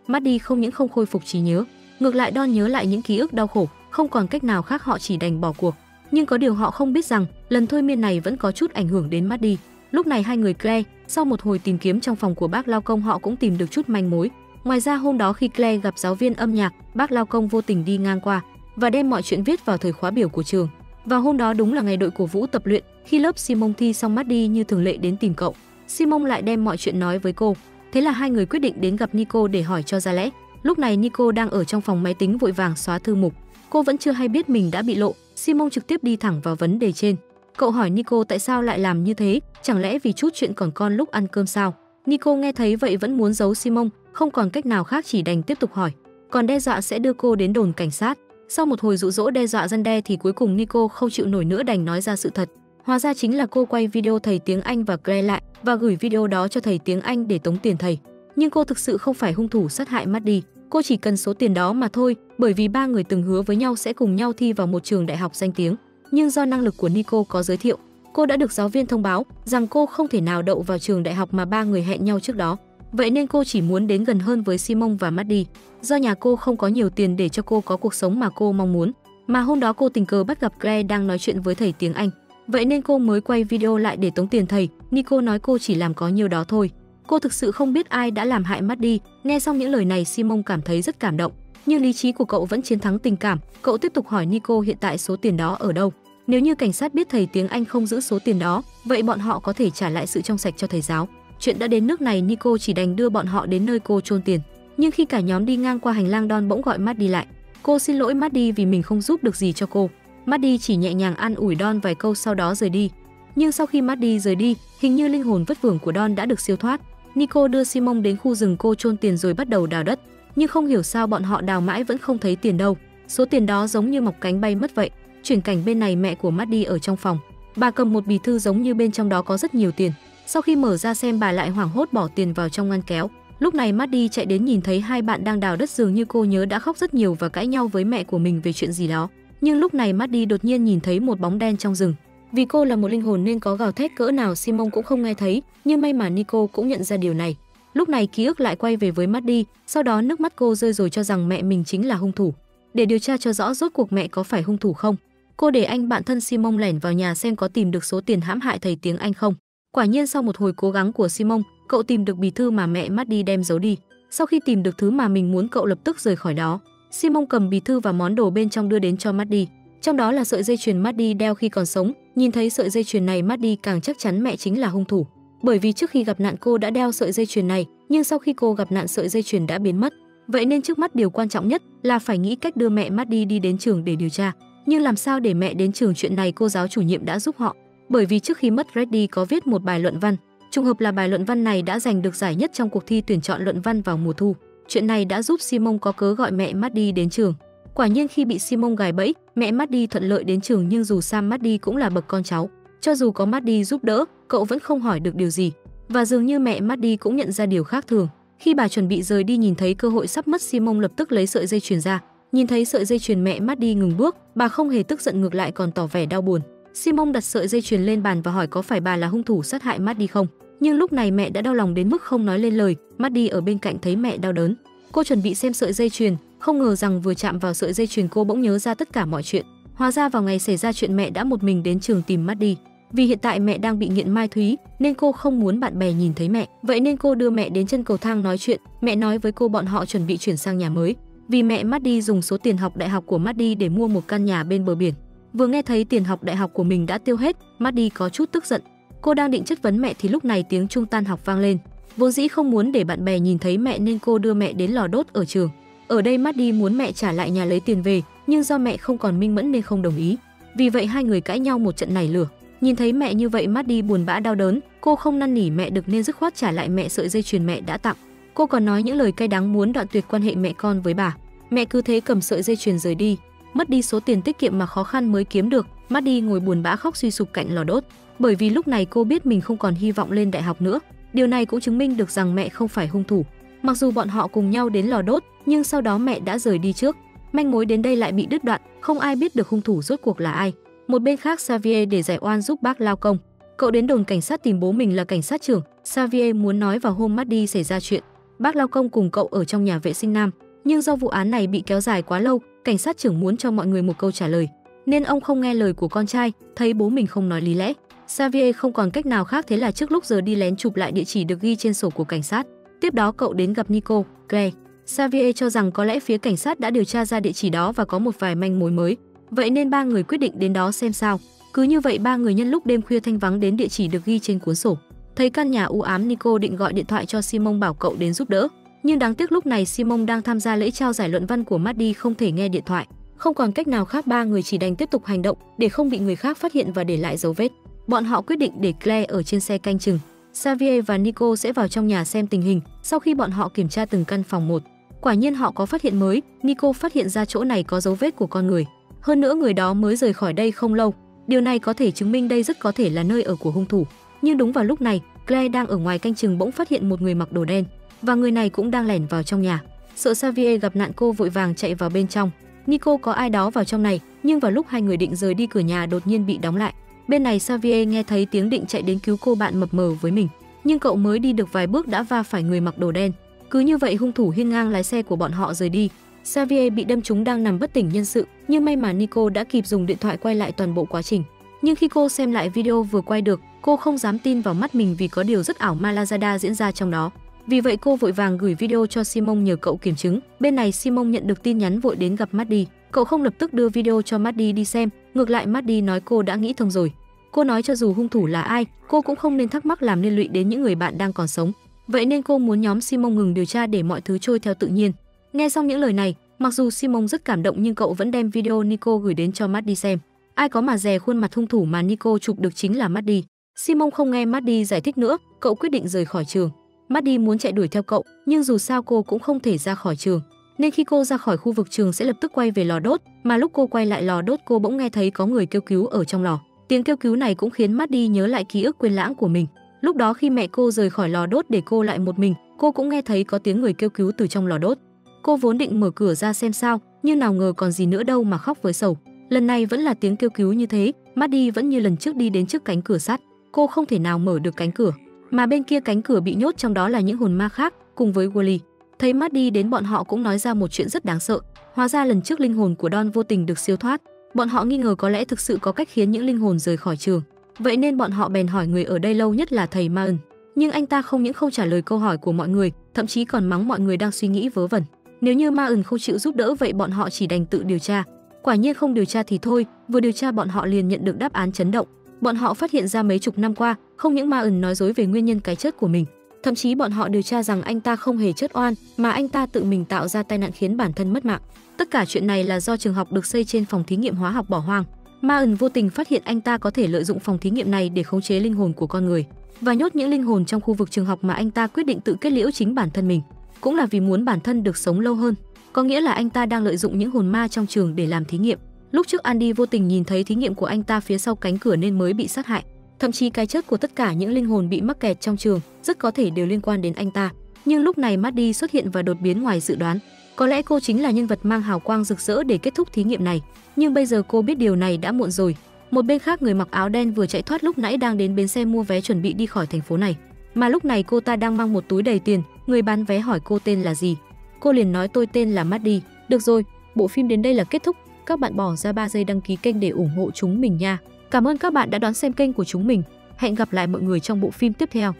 Maddie không những không khôi phục trí nhớ, ngược lại Don nhớ lại những ký ức đau khổ. Không còn cách nào khác, họ chỉ đành bỏ cuộc. Nhưng có điều họ không biết rằng lần thôi miên này vẫn có chút ảnh hưởng đến Maddie. Lúc này hai người Claire, sau một hồi tìm kiếm trong phòng của bác lao công, họ cũng tìm được chút manh mối. Ngoài ra hôm đó khi Claire gặp giáo viên âm nhạc, bác lao công vô tình đi ngang qua và đem mọi chuyện viết vào thời khóa biểu của trường. Và hôm đó đúng là ngày đội cổ vũ tập luyện. Khi lớp Simon thi xong, Maddie như thường lệ đến tìm cậu. Simon lại đem mọi chuyện nói với cô. Thế là hai người quyết định đến gặp Nico để hỏi cho ra lẽ. Lúc này Nico đang ở trong phòng máy tính vội vàng xóa thư mục. Cô vẫn chưa hay biết mình đã bị lộ. Simon trực tiếp đi thẳng vào vấn đề trên. Cậu hỏi Nico tại sao lại làm như thế, chẳng lẽ vì chút chuyện còn con lúc ăn cơm sao? Nico nghe thấy vậy vẫn muốn giấu Simon, không còn cách nào khác chỉ đành tiếp tục hỏi. Còn đe dọa sẽ đưa cô đến đồn cảnh sát. Sau một hồi dụ dỗ đe dọa răn đe thì cuối cùng Nico không chịu nổi nữa đành nói ra sự thật. Hóa ra chính là cô quay video thầy tiếng Anh và Claire lại và gửi video đó cho thầy tiếng Anh để tống tiền thầy. Nhưng cô thực sự không phải hung thủ sát hại Maddie. Cô chỉ cần số tiền đó mà thôi, bởi vì ba người từng hứa với nhau sẽ cùng nhau thi vào một trường đại học danh tiếng. Nhưng do năng lực của Nico có giới thiệu, cô đã được giáo viên thông báo rằng cô không thể nào đậu vào trường đại học mà ba người hẹn nhau trước đó. Vậy nên cô chỉ muốn đến gần hơn với Simon và Maddie. Do nhà cô không có nhiều tiền để cho cô có cuộc sống mà cô mong muốn, mà hôm đó cô tình cờ bắt gặp Claire đang nói chuyện với thầy tiếng Anh. Vậy nên cô mới quay video lại để tống tiền thầy. Nico nói cô chỉ làm có nhiêu đó thôi. Cô thực sự không biết ai đã làm hại Maddie. Nghe xong những lời này, Simon cảm thấy rất cảm động. Nhưng lý trí của cậu vẫn chiến thắng tình cảm. Cậu tiếp tục hỏi Nico hiện tại số tiền đó ở đâu. Nếu như cảnh sát biết thầy tiếng Anh không giữ số tiền đó, vậy bọn họ có thể trả lại sự trong sạch cho thầy giáo. Chuyện đã đến nước này, Nico chỉ đành đưa bọn họ đến nơi cô chôn tiền. Nhưng khi cả nhóm đi ngang qua hành lang, Don bỗng gọi Maddie lại. Cô xin lỗi Maddie vì mình không giúp được gì cho cô. Maddie chỉ nhẹ nhàng an ủi Don vài câu sau đó rời đi. Nhưng sau khi Maddie rời đi, hình như linh hồn vất vưởng của Don đã được siêu thoát. Nico đưa Simon đến khu rừng cô chôn tiền rồi bắt đầu đào đất. Nhưng không hiểu sao bọn họ đào mãi vẫn không thấy tiền đâu. Số tiền đó giống như mọc cánh bay mất vậy. Chuyển cảnh bên này, mẹ của Maddie ở trong phòng. Bà cầm một bì thư giống như bên trong đó có rất nhiều tiền. Sau khi mở ra xem, bà lại hoảng hốt bỏ tiền vào trong ngăn kéo. Lúc này Maddie chạy đến nhìn thấy hai bạn đang đào đất, dường như cô nhớ đã khóc rất nhiều và cãi nhau với mẹ của mình về chuyện gì đó. Nhưng lúc này Maddie đột nhiên nhìn thấy một bóng đen trong rừng. Vì cô là một linh hồn nên có gào thét cỡ nào Simon cũng không nghe thấy, nhưng may mà Nico cũng nhận ra điều này. Lúc này ký ức lại quay về với Maddie, sau đó nước mắt cô rơi rồi cho rằng mẹ mình chính là hung thủ. Để điều tra cho rõ rốt cuộc mẹ có phải hung thủ không, cô để anh bạn thân Simon lẻn vào nhà xem có tìm được số tiền hãm hại thầy tiếng Anh không. Quả nhiên sau một hồi cố gắng của Simon, cậu tìm được bì thư mà mẹ Maddie đem giấu đi. Sau khi tìm được thứ mà mình muốn, cậu lập tức rời khỏi đó. Simon cầm bì thư và món đồ bên trong đưa đến cho Maddie. Trong đó là sợi dây chuyền Maddie đeo khi còn sống. Nhìn thấy sợi dây chuyền này, Maddie càng chắc chắn mẹ chính là hung thủ. Bởi vì trước khi gặp nạn cô đã đeo sợi dây chuyền này, nhưng sau khi cô gặp nạn sợi dây chuyền đã biến mất. Vậy nên trước mắt điều quan trọng nhất là phải nghĩ cách đưa mẹ Maddie đi đến trường để điều tra. Nhưng làm sao để mẹ đến trường, chuyện này cô giáo chủ nhiệm đã giúp họ. Bởi vì trước khi mất, Reddy có viết một bài luận văn. Trùng hợp là bài luận văn này đã giành được giải nhất trong cuộc thi tuyển chọn luận văn vào mùa thu. Chuyện này đã giúp Simon có cớ gọi mẹ Maddie đến trường. Quả nhiên khi bị Simon gài bẫy, mẹ Maddie thuận lợi đến trường, nhưng dù sao Maddie cũng là bậc con cháu. Cho dù có Maddie giúp đỡ, cậu vẫn không hỏi được điều gì. Và dường như mẹ Maddie cũng nhận ra điều khác thường. Khi bà chuẩn bị rời đi, nhìn thấy cơ hội sắp mất, Simon lập tức lấy sợi dây chuyền ra. Nhìn thấy sợi dây chuyền mẹ Maddie ngừng bước, bà không hề tức giận, ngược lại còn tỏ vẻ đau buồn. Simon đặt sợi dây chuyền lên bàn và hỏi có phải bà là hung thủ sát hại Maddie không? Nhưng lúc này mẹ đã đau lòng đến mức không nói lên lời. Maddie ở bên cạnh thấy mẹ đau đớn. Cô chuẩn bị xem sợi dây chuyền, không ngờ rằng vừa chạm vào sợi dây chuyền cô bỗng nhớ ra tất cả mọi chuyện. Hóa ra vào ngày xảy ra chuyện mẹ đã một mình đến trường tìm Maddie. Vì hiện tại mẹ đang bị nghiện ma túy nên cô không muốn bạn bè nhìn thấy mẹ. Vậy nên cô đưa mẹ đến chân cầu thang nói chuyện. Mẹ nói với cô bọn họ chuẩn bị chuyển sang nhà mới. Vì mẹ Maddie dùng số tiền học đại học của Maddie để mua một căn nhà bên bờ biển. Vừa nghe thấy tiền học đại học của mình đã tiêu hết, Maddie có chút tức giận. Cô đang định chất vấn mẹ thì lúc này tiếng chuông tan học vang lên. Vốn dĩ không muốn để bạn bè nhìn thấy mẹ nên cô đưa mẹ đến lò đốt ở trường. Ở đây Maddie muốn mẹ trả lại nhà lấy tiền về, nhưng do mẹ không còn minh mẫn nên không đồng ý. Vì vậy hai người cãi nhau một trận nảy lửa. Nhìn thấy mẹ như vậy, Maddie buồn bã đau đớn. Cô không năn nỉ mẹ được nên dứt khoát trả lại mẹ sợi dây chuyền mẹ đã tặng. Cô còn nói những lời cay đắng muốn đoạn tuyệt quan hệ mẹ con với bà. Mẹ cứ thế cầm sợi dây chuyền rời đi. Mất đi số tiền tiết kiệm mà khó khăn mới kiếm được, Maddie ngồi buồn bã khóc suy sụp cạnh lò đốt. Bởi vì lúc này cô biết mình không còn hy vọng lên đại học nữa. Điều này cũng chứng minh được rằng mẹ không phải hung thủ. Mặc dù bọn họ cùng nhau đến lò đốt, nhưng sau đó mẹ đã rời đi trước. Manh mối đến đây lại bị đứt đoạn, không ai biết được hung thủ rốt cuộc là ai. Một bên khác, Xavier để giải oan giúp bác lao công. Cậu đến đồn cảnh sát tìm bố mình là cảnh sát trưởng. Xavier muốn nói vào hôm Maddie xảy ra chuyện, bác lao công cùng cậu ở trong nhà vệ sinh nam. Nhưng do vụ án này bị kéo dài quá lâu, cảnh sát trưởng muốn cho mọi người một câu trả lời, nên ông không nghe lời của con trai. Thấy bố mình không nói lý lẽ, Xavier không còn cách nào khác, thế là trước lúc giờ đi lén chụp lại địa chỉ được ghi trên sổ của cảnh sát. Tiếp đó cậu đến gặp Nico, Claire. Xavier cho rằng có lẽ phía cảnh sát đã điều tra ra địa chỉ đó và có một vài manh mối mới. Vậy nên ba người quyết định đến đó xem sao. Cứ như vậy ba người nhân lúc đêm khuya thanh vắng đến địa chỉ được ghi trên cuốn sổ. Thấy căn nhà u ám, Nico định gọi điện thoại cho Simon bảo cậu đến giúp đỡ. Nhưng đáng tiếc lúc này Simon đang tham gia lễ trao giải luận văn của Maddie, không thể nghe điện thoại. Không còn cách nào khác, ba người chỉ đành tiếp tục hành động để không bị người khác phát hiện và để lại dấu vết. Bọn họ quyết định để Claire ở trên xe canh chừng. Xavier và Nico sẽ vào trong nhà xem tình hình. Sau khi bọn họ kiểm tra từng căn phòng một, quả nhiên họ có phát hiện mới. Nico phát hiện ra chỗ này có dấu vết của con người. Hơn nữa người đó mới rời khỏi đây không lâu. Điều này có thể chứng minh đây rất có thể là nơi ở của hung thủ. Nhưng đúng vào lúc này, Claire đang ở ngoài canh chừng bỗng phát hiện một người mặc đồ đen, và người này cũng đang lẻn vào trong nhà. Sợ Xavier gặp nạn, cô vội vàng chạy vào bên trong. Nico có ai đó vào trong này, nhưng vào lúc hai người định rời đi, cửa nhà đột nhiên bị đóng lại. Bên này Xavier nghe thấy tiếng định chạy đến cứu cô bạn mập mờ với mình, nhưng cậu mới đi được vài bước đã va phải người mặc đồ đen. Cứ như vậy hung thủ hiên ngang lái xe của bọn họ rời đi. Xavier bị đâm trúng đang nằm bất tỉnh nhân sự, nhưng may mà Nico đã kịp dùng điện thoại quay lại toàn bộ quá trình. Nhưng khi cô xem lại video vừa quay được, cô không dám tin vào mắt mình vì có điều rất ảo ma Lazada diễn ra trong đó. Vì vậy cô vội vàng gửi video cho Simon nhờ cậu kiểm chứng. Bên này Simon nhận được tin nhắn vội đến gặp Maddie. Cậu không lập tức đưa video cho Maddie đi xem, ngược lại Maddie nói cô đã nghĩ thông rồi. Cô nói cho dù hung thủ là ai, cô cũng không nên thắc mắc làm liên lụy đến những người bạn đang còn sống. Vậy nên cô muốn nhóm Simon ngừng điều tra để mọi thứ trôi theo tự nhiên. Nghe xong những lời này, mặc dù Simon rất cảm động nhưng cậu vẫn đem video Nico gửi đến cho Maddie xem. Ai có mà dè khuôn mặt hung thủ mà Nico chụp được chính là Maddie. Simon không nghe Maddie giải thích nữa, cậu quyết định rời khỏi trường. Maddie muốn chạy đuổi theo cậu, nhưng dù sao cô cũng không thể ra khỏi trường. Nên khi cô ra khỏi khu vực trường sẽ lập tức quay về lò đốt, mà lúc cô quay lại lò đốt cô bỗng nghe thấy có người kêu cứu ở trong lò. Tiếng kêu cứu này cũng khiến Maddie nhớ lại ký ức quên lãng của mình. Lúc đó khi mẹ cô rời khỏi lò đốt để cô lại một mình, cô cũng nghe thấy có tiếng người kêu cứu từ trong lò đốt. Cô vốn định mở cửa ra xem sao, nhưng nào ngờ còn gì nữa đâu mà khóc với sầu. Lần này vẫn là tiếng kêu cứu như thế, Maddie vẫn như lần trước đi đến trước cánh cửa sắt. Cô không thể nào mở được cánh cửa, mà bên kia cánh cửa bị nhốt, trong đó là những hồn ma khác cùng với Wally. Thấy Maddie đến, bọn họ cũng nói ra một chuyện rất đáng sợ. Hóa ra lần trước linh hồn của Don vô tình được siêu thoát. Bọn họ nghi ngờ có lẽ thực sự có cách khiến những linh hồn rời khỏi trường. Vậy nên bọn họ bèn hỏi người ở đây lâu nhất là thầy Maen. Nhưng anh ta không những không trả lời câu hỏi của mọi người, thậm chí còn mắng mọi người đang suy nghĩ vớ vẩn. Nếu như Maen không chịu giúp đỡ vậy bọn họ chỉ đành tự điều tra. Quả nhiên không điều tra thì thôi, vừa điều tra bọn họ liền nhận được đáp án chấn động. Bọn họ phát hiện ra mấy chục năm qua, không những Maen nói dối về nguyên nhân cái chết của mình, thậm chí bọn họ điều tra rằng anh ta không hề chết oan, mà anh ta tự mình tạo ra tai nạn khiến bản thân mất mạng. Tất cả chuyện này là do trường học được xây trên phòng thí nghiệm hóa học bỏ hoang. Maen vô tình phát hiện anh ta có thể lợi dụng phòng thí nghiệm này để khống chế linh hồn của con người và nhốt những linh hồn trong khu vực trường học, mà anh ta quyết định tự kết liễu chính bản thân mình, cũng là vì muốn bản thân được sống lâu hơn. Có nghĩa là anh ta đang lợi dụng những hồn ma trong trường để làm thí nghiệm. Lúc trước Andy vô tình nhìn thấy thí nghiệm của anh ta phía sau cánh cửa nên mới bị sát hại. Thậm chí cái chết của tất cả những linh hồn bị mắc kẹt trong trường rất có thể đều liên quan đến anh ta. Nhưng lúc này Maddie xuất hiện và đột biến ngoài dự đoán. Có lẽ cô chính là nhân vật mang hào quang rực rỡ để kết thúc thí nghiệm này. Nhưng bây giờ cô biết điều này đã muộn rồi. Một bên khác, người mặc áo đen vừa chạy thoát lúc nãy đang đến bến xe mua vé chuẩn bị đi khỏi thành phố này. Mà lúc này cô ta đang mang một túi đầy tiền. Người bán vé hỏi cô tên là gì. Cô liền nói tôi tên là Maddie. Được rồi, bộ phim đến đây là kết thúc. Các bạn bỏ ra 3 giây đăng ký kênh để ủng hộ chúng mình nha. Cảm ơn các bạn đã đón xem kênh của chúng mình. Hẹn gặp lại mọi người trong bộ phim tiếp theo.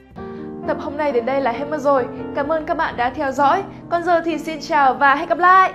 Tập hôm nay đến đây là hết mất rồi. Cảm ơn các bạn đã theo dõi. Còn giờ thì xin chào và hẹn gặp lại.